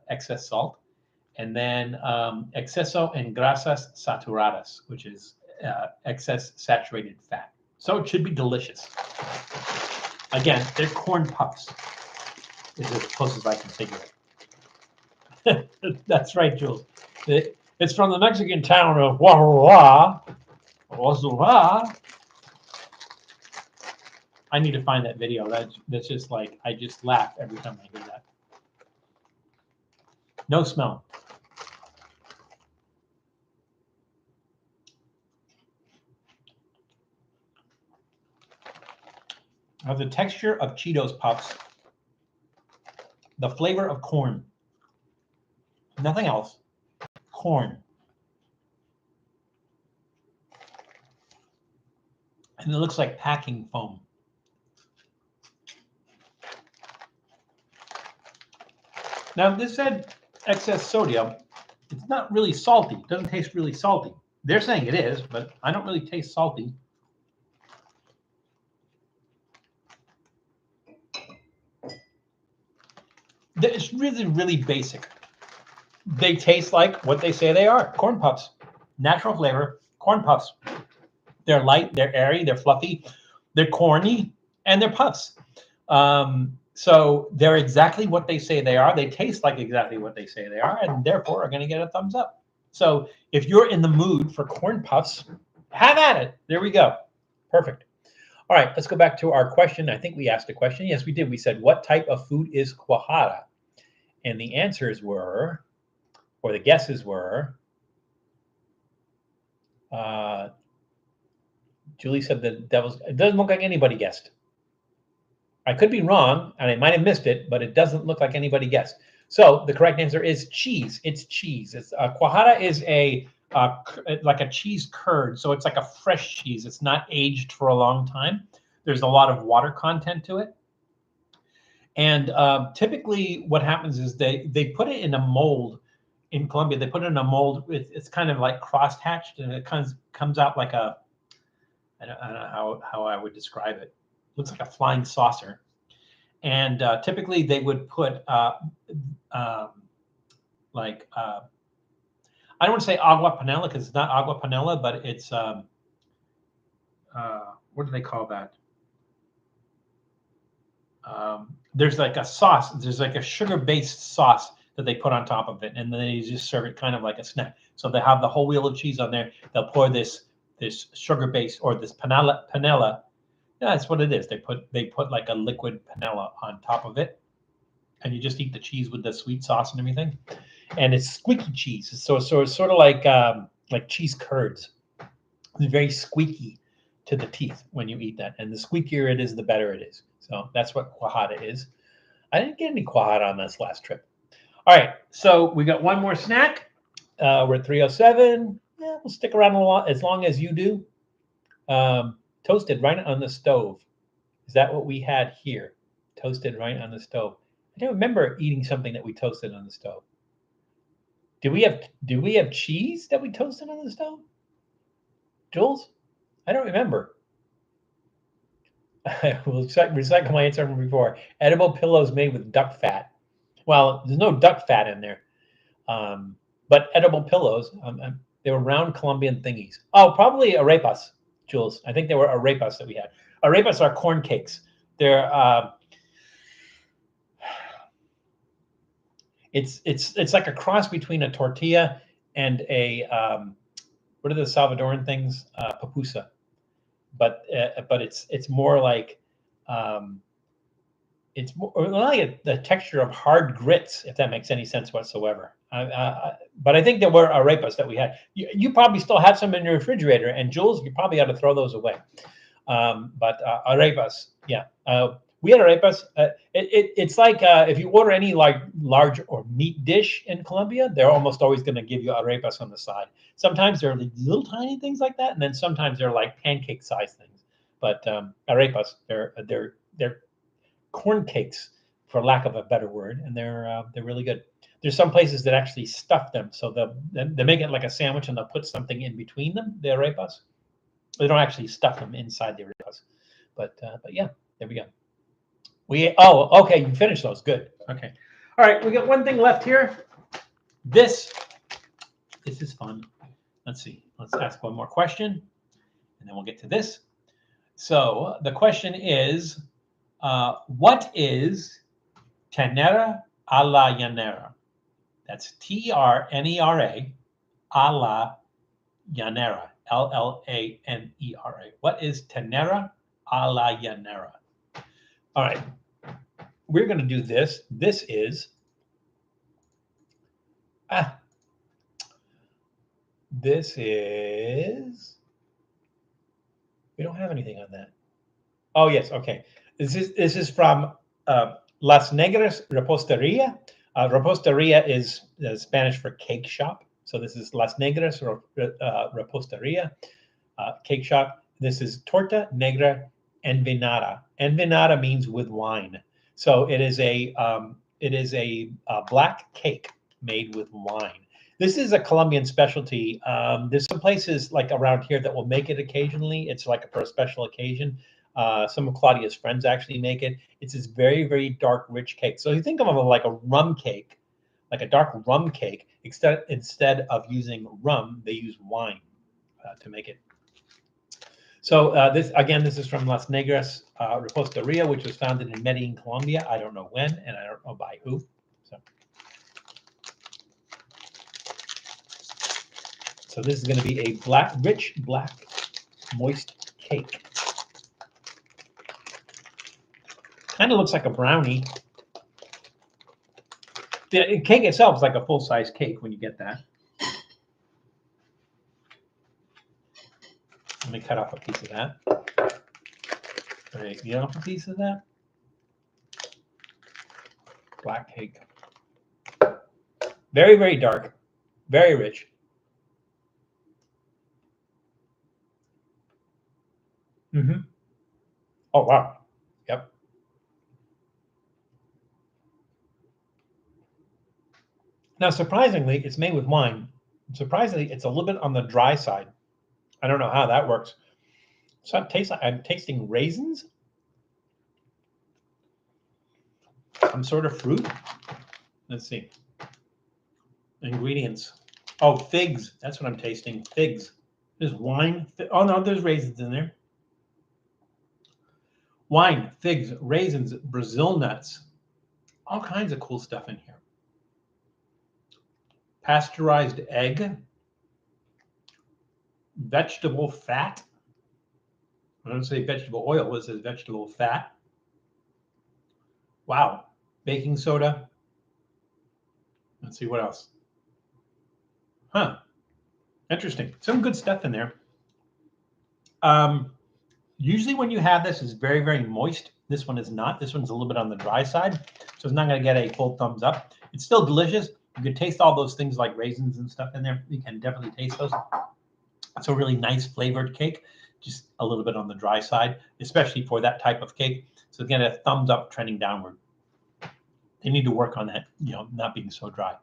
excess salt, and then exceso en grasas saturadas, which is excess saturated fat. So it should be delicious. Again, they're corn puffs, is as close as I can figure it. That's right, Jules. It's from the Mexican town of Guava. I need to find that video. That's just like, I just laugh every time I hear that. No smell. have the texture of Cheetos Puffs, the flavor of corn. Nothing else. Corn. And it looks like packing foam. Now, this said excess sodium. It's not really salty. It doesn't taste really salty. They're saying it is, but I don't really taste salty. It's really, really basic. They taste like what they say they are. Corn puffs. Natural flavor. Corn puffs. They're light, they're airy, they're fluffy, they're corny, and they're puffs. So they're exactly what they say they are. They taste like exactly what they say they are, and therefore are going to get a thumbs up. So if you're in the mood for corn puffs, have at it. There we go. Perfect. All right, let's go back to our question. I think we asked a question. Yes, we did. We said, what type of food is cuajada? And the answers were, or the guesses were, Julie said the devil's, it doesn't look like anybody guessed. I could be wrong, and I might have missed it, but it doesn't look like anybody guessed. So the correct answer is cheese. It's cheese. It's cuajada is a like a cheese curd, so it's like a fresh cheese. It's not aged for a long time. There's a lot of water content to it, and typically what happens is they put it in a mold. In Colombia, they put it in a mold. It's kind of like cross-hatched, and it comes out like a, I don't know how I would describe it. Looks like a flying saucer. And typically they would put I don't want to say agua panela because it's not agua panela, but it's what do they call that? There's like a sauce. There's like a sugar-based sauce that they put on top of it, and then they just serve it kind of like a snack. So they have the whole wheel of cheese on there. They'll pour this sugar-based or this panela. Yeah, that's what it is. They put like a liquid panela on top of it, and you just eat the cheese with the sweet sauce and everything. And it's squeaky cheese. So it's sort of like cheese curds. It's very squeaky to the teeth when you eat that. And the squeakier it is, the better it is. So that's what cuajada is. I didn't get any cuajada on this last trip. All right, so we got one more snack. We're at 3:07. Yeah, we'll stick around a lot as long as you do. Toasted right on the stove. Is that what we had here? Toasted right on the stove. I don't remember eating something that we toasted on the stove. Do we have cheese that we toasted on the stove? Jules? I don't remember. I will recycle my answer from before. Edible pillows made with duck fat. Well, there's no duck fat in there. But edible pillows, they were round Colombian thingies. Oh, probably arepas, Jules. I think they were arepas that we had. Arepas are corn cakes. They're it's like a cross between a tortilla and a what are the Salvadoran things? Pupusa. But it's more like it's more like the texture of hard grits, if that makes any sense whatsoever. But I think there were arepas that we had. You probably still have some in your refrigerator, and Jules, you probably ought to throw those away. But arepas, yeah. We had arepas. It's like if you order any like large or meat dish in Colombia, they're almost always going to give you arepas on the side. Sometimes they're little tiny things like that, and then sometimes they're like pancake-sized things. But arepas, they're corn cakes, for lack of a better word, and they're really good. There's some places that actually stuff them, so they make it like a sandwich, and they'll put something in between them. The arepas, they don't actually stuff them inside the arepas, but yeah, there we go. Okay, you finished those. Good. Okay. All right, we got one thing left here. This is fun. Let's see. Let's ask one more question, and then we'll get to this. So the question is, what is ternera a la llanera? That's TRNERA a la llanera. LLANERA. What is ternera a la llanera? All right. We're going to do this. This is we don't have anything on that. Oh, yes. Okay. This is from Las Negras Reposteria. Reposteria is Spanish for cake shop. So this is Las Negras Reposteria, cake shop. This is torta negra envinada. Envinada means with wine. So it is a black cake made with wine. This is a Colombian specialty. There's some places like around here that will make it occasionally. It's like for a special occasion. Some of Claudia's friends actually make it. It's this very, very dark, rich cake. So you think of it like a rum cake, like a dark rum cake. Instead of using rum, they use wine to make it. So this is from Las Negras Reposteria, which was founded in Medellin, Colombia. I don't know when, and I don't know by who. So this is going to be a rich black, moist cake. Kind of looks like a brownie. The cake itself is like a full-size cake when you get that. Let me cut off a piece of that. Get off a piece of that. Black cake. Very, very dark. Very rich. Mm-hmm. Oh, wow. Yep. Now, surprisingly, it's made with wine. Surprisingly, it's a little bit on the dry side. I don't know how that works. So I'm tasting raisins. Some sort of fruit. Let's see. Ingredients. Oh, figs. That's what I'm tasting. Figs. There's wine. Oh, no, there's raisins in there. Wine, figs, raisins, Brazil nuts. All kinds of cool stuff in here. Pasteurized egg. Vegetable fat. I don't say vegetable oil. It says vegetable fat. Wow. Baking soda. Let's see what else. Huh. Interesting. Some good stuff in there. Usually when you have this, it's very, very moist. This one is not. This one's a little bit on the dry side. So it's not going to get a full thumbs up. It's still delicious. You can taste all those things like raisins and stuff in there. You can definitely taste those. It's a really nice flavored cake, just a little bit on the dry side, especially for that type of cake. So again, a thumbs up trending downward. They need to work on that, not being so dry.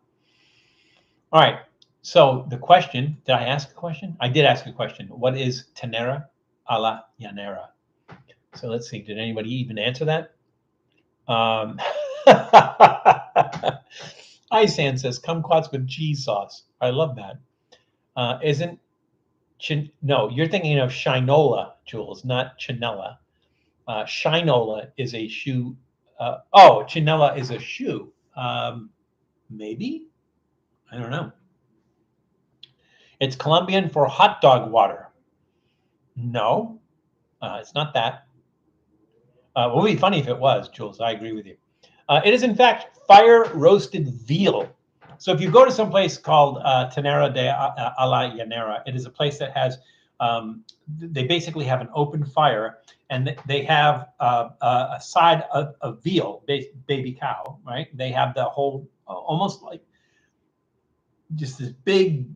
All right. So the question, did I ask a question? I did ask a question. What is ternera a la llanera? So let's see. Did anybody even answer that? Isan says kumquats with cheese sauce. I love that. No, you're thinking of shinola, Jules, not chinella. Shinola is a shoe. Chinella is a shoe. Maybe? I don't know. It's Colombian for hot dog water. No, it's not that. It would be funny if it was, Jules. I agree with you. It is, in fact, fire roasted veal. So if you go to some place called Ternera de a la Llanera, it is a place that has, they basically have an open fire, and they have a side of veal, baby cow, right? They have the whole, almost like just this big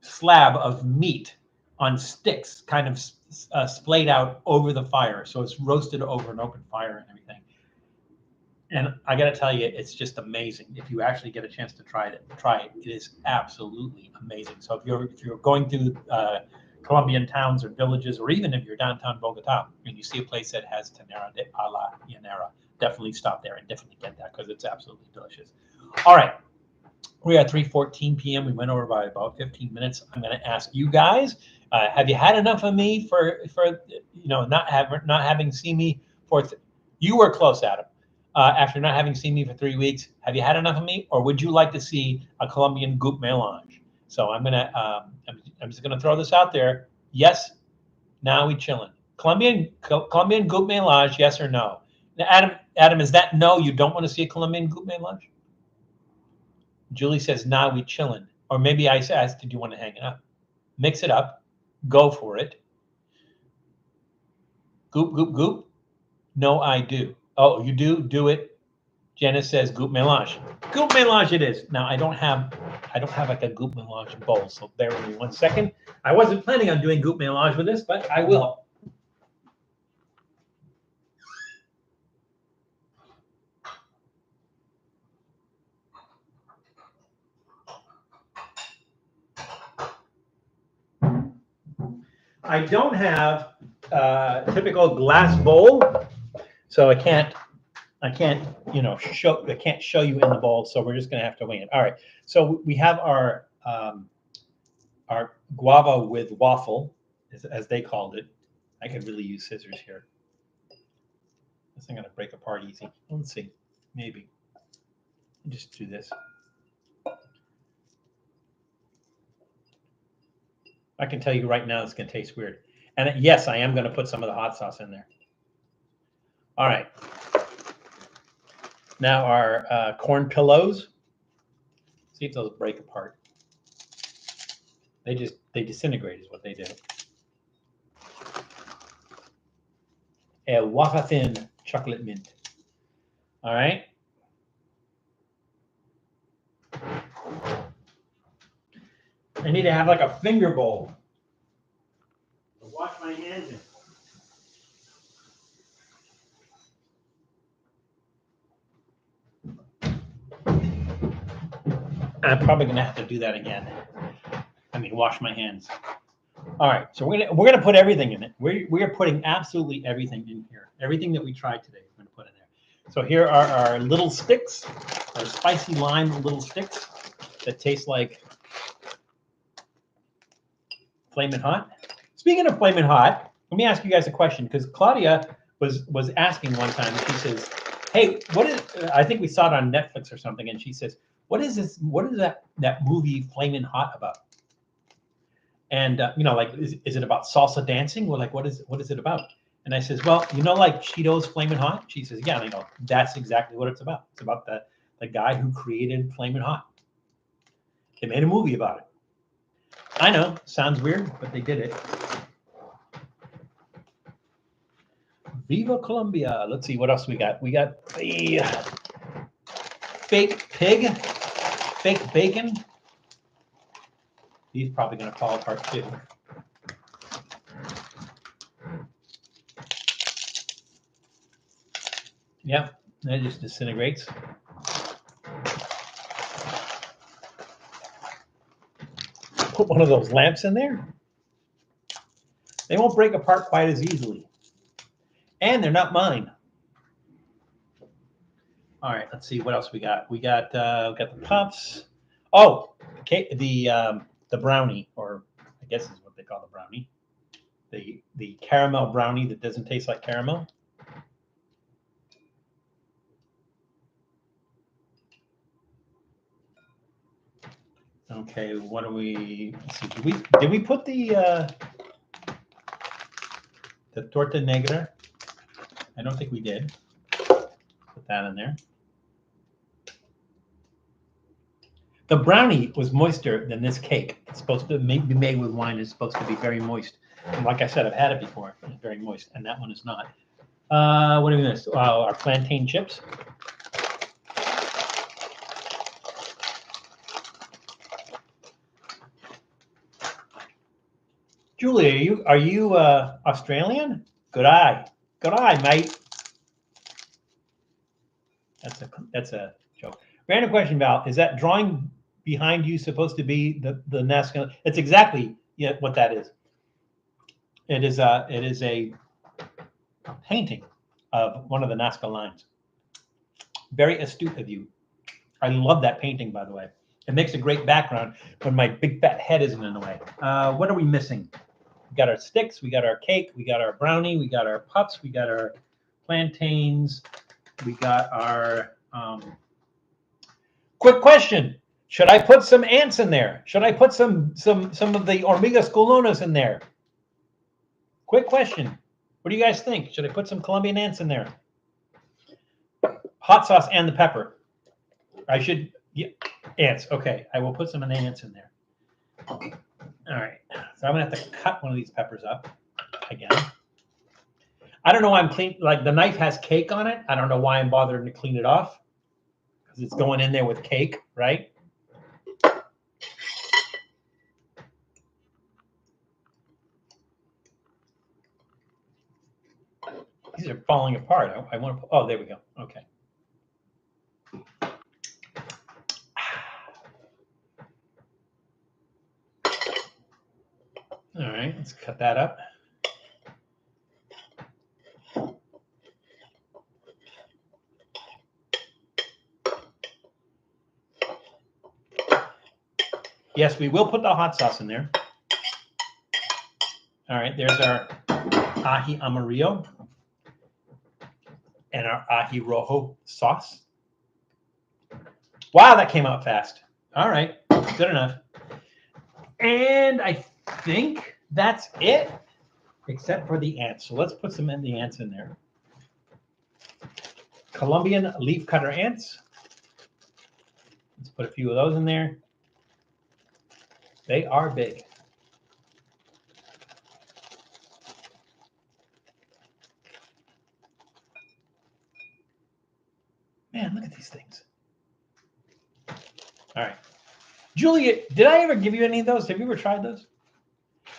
slab of meat on sticks, kind of splayed out over the fire. So it's roasted over an open fire and everything. And I got to tell you, it's just amazing. If you actually get a chance to try it. It is absolutely amazing. So if you're going through Colombian towns or villages, or even if you're downtown Bogota and you see a place that has ternera de a la llanera, definitely stop there and definitely get that because it's absolutely delicious. All right. We're at 3:14 p.m. We went over by about 15 minutes. I'm going to ask you guys, have you had enough of me for not having seen me for you were close, Adam. After not having seen me for 3 weeks, have you had enough of me, or would you like to see a Colombian gout melange? So I'm just gonna throw this out there. Yes, now we chilling. Colombian gout melange, yes or no? Now, Adam, is that no? You don't want to see a Colombian gout melange? Julie says, nah, we chilling. Or maybe I asked, did you want to hang it up? Mix it up. Go for it. Goop, goop, goop. No, I do. Oh, you do? Do it. Janice says goop melange. Goop melange it is. Now I don't have like a goop melange bowl, so bear with me 1 second. I wasn't planning on doing goop melange with this, but I will. I don't have a typical glass bowl, so I can't, I can't show you in the bowl. So we're just gonna have to wing it. All right. So we have our guava with waffle, as they called it. I could really use scissors here. This thing gonna break apart easy. Let's see, maybe. Just do this. I can tell you right now, it's gonna taste weird. And yes, I am gonna put some of the hot sauce in there. All right. Now our corn pillows. See if those break apart. They disintegrate is what they do. A waffle thin chocolate mint. All right. I need to have like a finger bowl to wash my hands in. I'm probably gonna have to do that again. I mean, wash my hands. All right, so we're gonna put everything in it. We are putting absolutely everything in here. Everything that we tried today, we're gonna put in there. So here are our little sticks, our spicy lime little sticks that taste like Flamin' Hot. Speaking of Flamin' Hot, let me ask you guys a question, because Claudia was asking one time. She says, "Hey, what is?" I think we saw it on Netflix or something, and she says, "What is this? What is that movie Flamin' Hot about?" And like, is it about salsa dancing? Or like, what is it about? And I says, well, like Cheetos Flamin' Hot. She says, yeah. And I go, that's exactly what it's about. It's about the guy who created Flamin' Hot. They made a movie about it. I know, sounds weird, but they did it. Viva Colombia. Let's see what else we got. We got the fake pig, fake bacon. He's probably going to fall apart too. Yep, that just disintegrates. Put one of those lamps in there. They won't break apart quite as easily. And they're not mine. All right, let's see what else we got. We got the puffs. Oh, okay, the brownie, or I guess is what they call the brownie. The caramel brownie that doesn't taste like caramel. Okay, what do we? Let's see, did we put the torta negra? I don't think we did. Put that in there. The brownie was moister than this cake. It's supposed to be made with wine. It's supposed to be very moist. And like I said, I've had it before. It's very moist, and that one is not. What do we miss? Our plantain chips. Julie, are you Australian? Good eye, mate. That's a joke. Random question, Val. Is that drawing behind you supposed to be the Nazca? It's exactly what that is. It is a painting of one of the Nazca lines. Very astute of you. I love that painting, by the way. It makes a great background when my big fat head isn't in the way. What are we missing? We got our sticks, we got our cake, we got our brownie, we got our puffs, we got our plantains, we got our quick question. Should I put some ants in there? Should I put some of the hormigas culonas in there? Quick question. What do you guys think? Should I put some Colombian ants in there? Hot sauce and the pepper. I should, yeah, ants. Okay, I will put some ants in there. All right, so I'm gonna have to cut one of these peppers up again. I don't know why I'm clean. Like the knife has cake on it. I don't know why I'm bothering to clean it off because it's going in there with cake, right? These are falling apart. I want to. Oh, there we go. Okay. All right, let's cut that up. Yes, we will put the hot sauce in there. All right, there's our ají amarillo and our ají rojo sauce. Wow, that came out fast. All right, good enough. And I think that's it, except for the ants. So let's put some of the ants in there. Colombian leaf cutter ants. Let's put a few of those in there. They are big. Man, look at these things. All right. Julia, did I ever give you any of those? Have you ever tried those?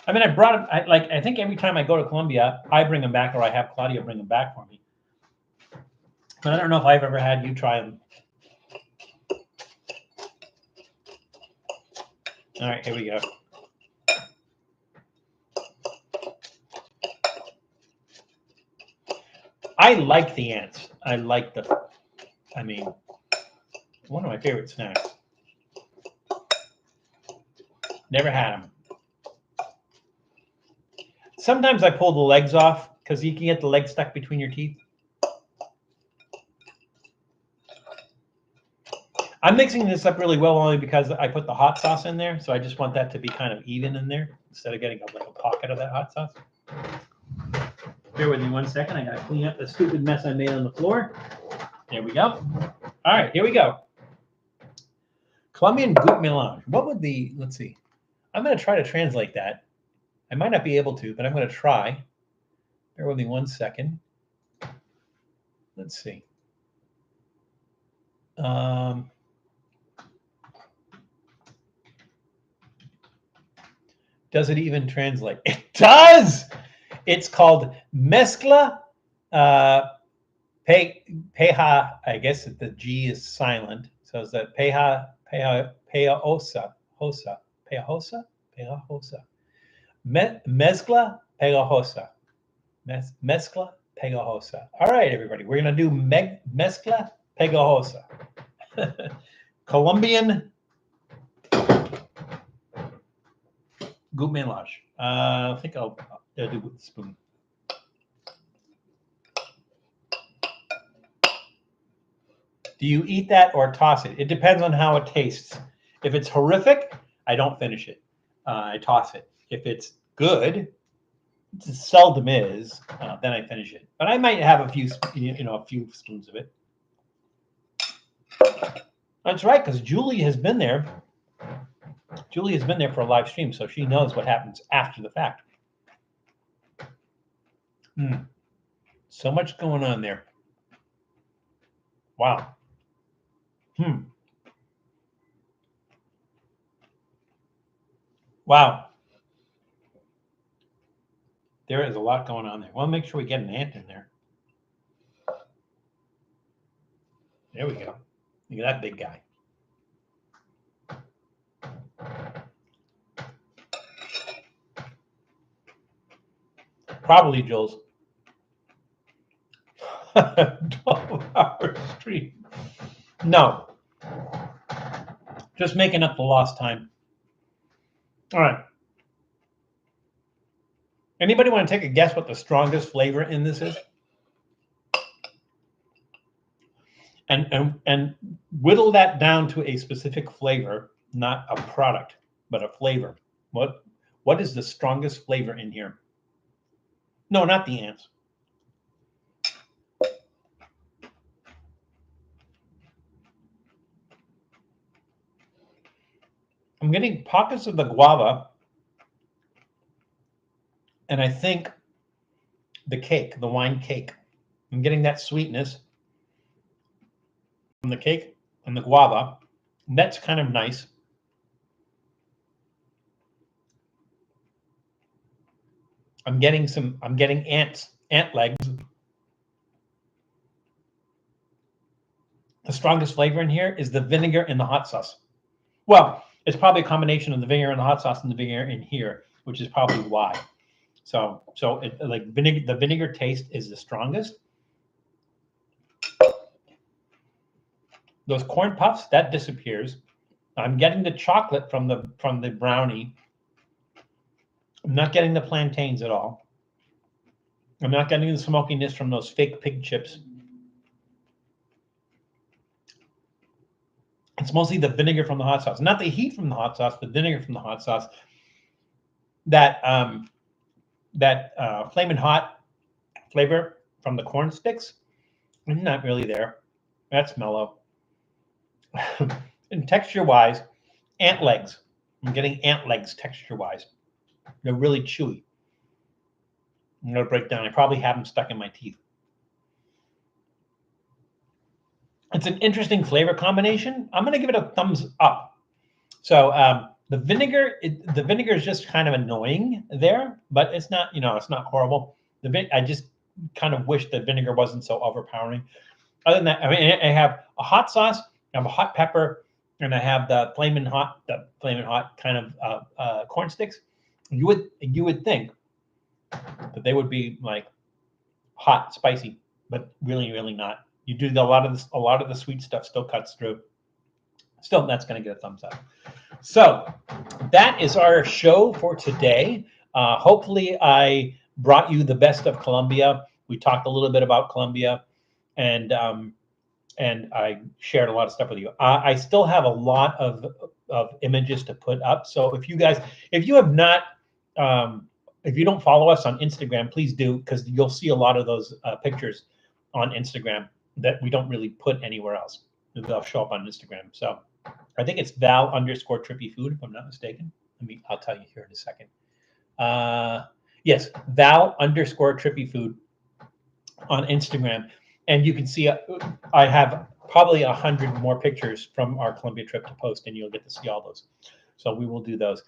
I mean, I brought them, I think every time I go to Colombia, I bring them back or I have Claudia bring them back for me. But I don't know if I've ever had you try them. All right, here we go. I like the ants. I like the, I mean, one of my favorite snacks. Never had them. Sometimes I pull the legs off because you can get the leg stuck between your teeth. I'm mixing this up really well only because I put the hot sauce in there. So I just want that to be kind of even in there instead of getting a little pocket of that hot sauce. Bear with me 1 second. I got to clean up the stupid mess I made on the floor. There we go. All right, here we go. Colombian gout melange. What would the, let's see. I'm going to try to translate that. I might not be able to, but I'm going to try. Bear with me 1 second. Let's see. Does it even translate? It does! It's called mezcla peja. I guess the G is silent. So it's that pejajosa. Mezcla pegajosa. Mezcla pegajosa. All right, everybody. We're going to do mezcla pegajosa. Colombian gout melange. I think I'll do it with a spoon. Do you eat that or toss it? It depends on how it tastes. If it's horrific, I don't finish it. I toss it. If it's good, it seldom is, then I finish it. But I might have a few spoons of it. That's right, because Julie has been there. Julie has been there for a live stream, so she knows what happens after the fact. So much going on there. Wow. Wow. There is a lot going on there. Well, make sure we get an ant in there. There we go. Look at that big guy. Probably Jules. 12-hour stream. No. Just making up the lost time. All right. Anybody want to take a guess what the strongest flavor in this is? And whittle that down to a specific flavor, not a product, but a flavor. What is the strongest flavor in here? No, not the ants. I'm getting pockets of the guava, and I think the cake, the wine cake. I'm getting that sweetness from the cake and the guava. And that's kind of nice. I'm getting ant legs. The strongest flavor in here is the vinegar and the hot sauce. Well, it's probably a combination of the vinegar and the hot sauce and the vinegar in here, which is probably why. So like vinegar, the vinegar taste is the strongest. Those corn puffs, that disappears. I'm getting the chocolate from the brownie. I'm not getting the plantains at all. I'm not getting the smokiness from those fake pig chips. It's mostly the vinegar from the hot sauce, not the heat from the hot sauce, the vinegar from the hot sauce. That flaming hot flavor from the corn sticks is not really there. That's mellow. And texture-wise, ant legs. I'm getting ant legs texture-wise. They're really chewy. I'm going to break down. I probably have them stuck in my teeth. It's an interesting flavor combination. I'm going to give it a thumbs up. So the vinegar is just kind of annoying there, but it's not, it's not horrible. I just kind of wish the vinegar wasn't so overpowering. Other than that, I mean, I have a hot sauce, I have a hot pepper, and I have the flaming hot kind of corn sticks. You would think that they would be like hot, spicy, but really, really not. You do a lot of the sweet stuff still cuts through. Still, that's going to get a thumbs up. So that is our show for today. Hopefully, I brought you the best of Colombia. We talked a little bit about Colombia, and I shared a lot of stuff with you. I still have a lot of images to put up. So if you have not, if you don't follow us on Instagram, please do, because you'll see a lot of those pictures on Instagram that we don't really put anywhere else. They'll show up on Instagram. So I think it's Val_Trippy Food, if I'm not mistaken. I'll tell you here in a second. Yes, Val_Trippy Food on Instagram. And you can see I have probably 100 more pictures from our Colombia trip to post, and you'll get to see all those. So we will do those.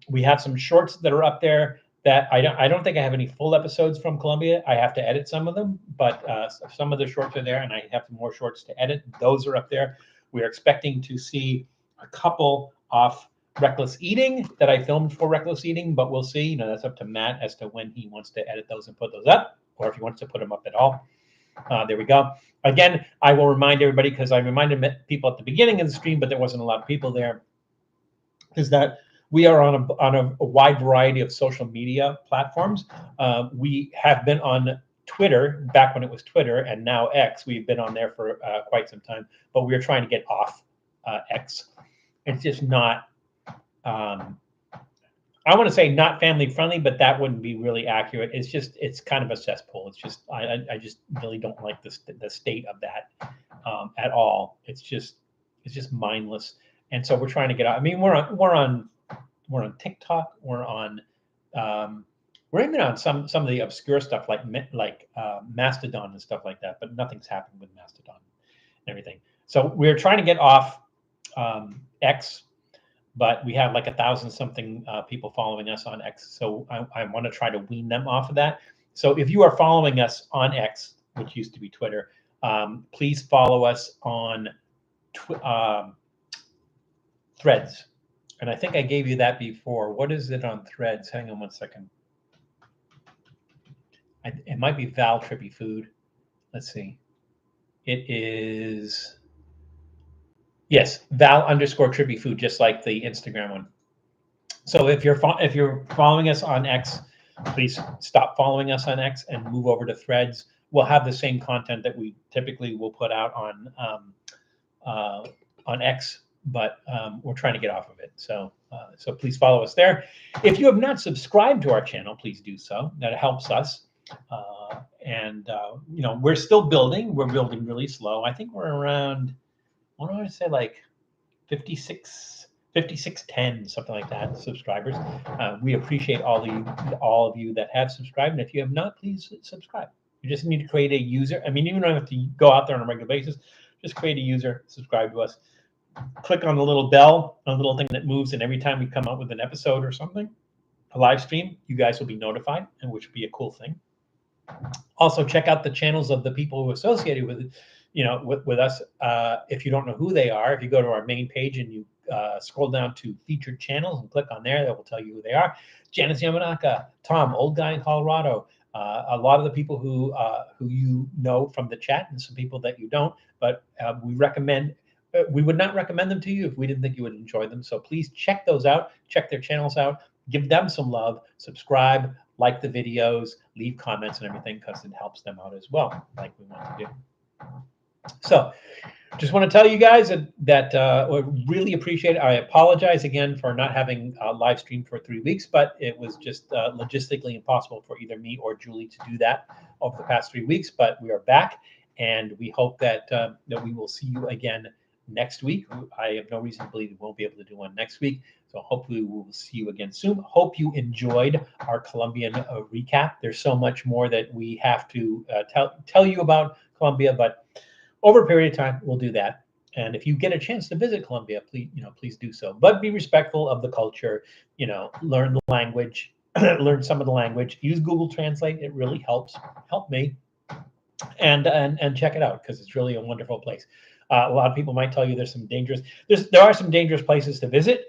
We have some shorts that are up there that I don't think I have any full episodes from Colombia. I have to edit some of them, but some of the shorts are there, and I have more shorts to edit. Those are up there. We are expecting to see a couple off Reckless Eating that I filmed for Reckless Eating, but we'll see. That's up to Matt as to when he wants to edit those and put those up, or if he wants to put them up at all. There we go. Again, I will remind everybody, because I reminded people at the beginning of the stream, but there wasn't a lot of people there, is that we are on a wide variety of social media platforms. We have been on Twitter back when it was Twitter, and now X. We've been on there for quite some time, but we're trying to get off X. It's just not, I want to say not family friendly, but that wouldn't be really accurate. It's kind of a cesspool. It's just, I just really don't like the state of that at all. It's just mindless. And so we're trying to get out. I mean, we're on TikTok. We're even on some of the obscure stuff like Mastodon and stuff like that, but nothing's happened with Mastodon and everything. So we're trying to get off X, but we have like 1,000 something people following us on X. So I want to try to wean them off of that. So if you are following us on X, which used to be Twitter, please follow us on Threads. And I think I gave you that before. What is it on Threads? Hang on one second. It might be Val Trippy Food. Let's see. It is, yes, Val_Trippy Food, just like the Instagram one. So if you're following us on X, please stop following us on X and move over to Threads. We'll have the same content that we typically will put out on X, but we're trying to get off of it. So please follow us there. If you have not subscribed to our channel, please do so. That helps us. We're still building. We're building really slow. I think we're around, what do I say, like 56 5610, something like that, subscribers. We appreciate all of you that have subscribed, and if you have not, please subscribe. You just need to create a user. I mean, you don't have to go out there on a regular basis. Just create a user, subscribe to us. Click on the little bell, a little thing that moves, and every time we come out with an episode or something, a live stream, you guys will be notified, and which would be a cool thing. Also, check out the channels of the people who are associated with, with us. If you don't know who they are, if you go to our main page and you scroll down to featured channels and click on there, that will tell you who they are. Janice Yamanaka, Tom, old guy in Colorado, a lot of the people who you know from the chat, and some people that you don't. But we would not recommend them to you if we didn't think you would enjoy them. So please check those out. Check their channels out. Give them some love. Subscribe, like the videos, leave comments and everything, because it helps them out as well, like we want to do. So just want to tell you guys that we really appreciate it. I apologize again for not having a live stream for 3 weeks, but it was just logistically impossible for either me or Julie to do that over the past 3 weeks. But we are back, and we hope that we will see you again next week. I have no reason to believe we won't be able to do one next week. So hopefully we will see you again soon. Hope you enjoyed our Colombian recap. There's so much more that we have to tell you about Colombia, but over a period of time, we'll do that. And if you get a chance to visit Colombia, please do so. But be respectful of the culture. Learn the language, learn some of the language. Use Google Translate. It really helps. Help me. And check it out, because it's really a wonderful place. A lot of people might tell you there are some dangerous places to visit.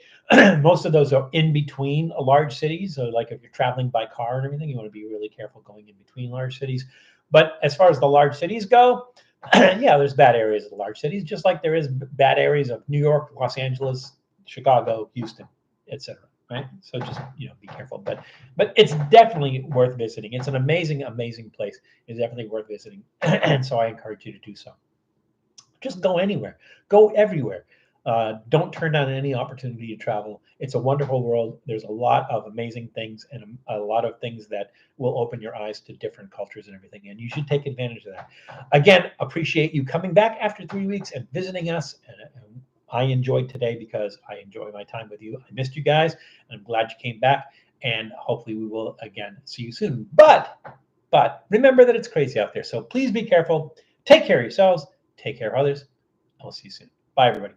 Most of those are in between large cities. So like if you're traveling by car and everything, you want to be really careful going in between large cities. But as far as the large cities go, yeah, there's bad areas of the large cities, just like there is bad areas of New York, Los Angeles, Chicago, Houston, etc. Right? So just be careful. But it's definitely worth visiting. It's an amazing, amazing place. It's definitely worth visiting. And so I encourage you to do so. Just go anywhere. Go everywhere. Don't turn down any opportunity to travel. It's a wonderful world. There's a lot of amazing things, and a lot of things that will open your eyes to different cultures and everything. And you should take advantage of that. Again, appreciate you coming back after 3 weeks and visiting us. And I enjoyed today because I enjoy my time with you. I missed you guys, and I'm glad you came back. And hopefully we will again see you soon. But remember that it's crazy out there. So please be careful. Take care of yourselves. Take care of others. I'll see you soon. Bye, everybody.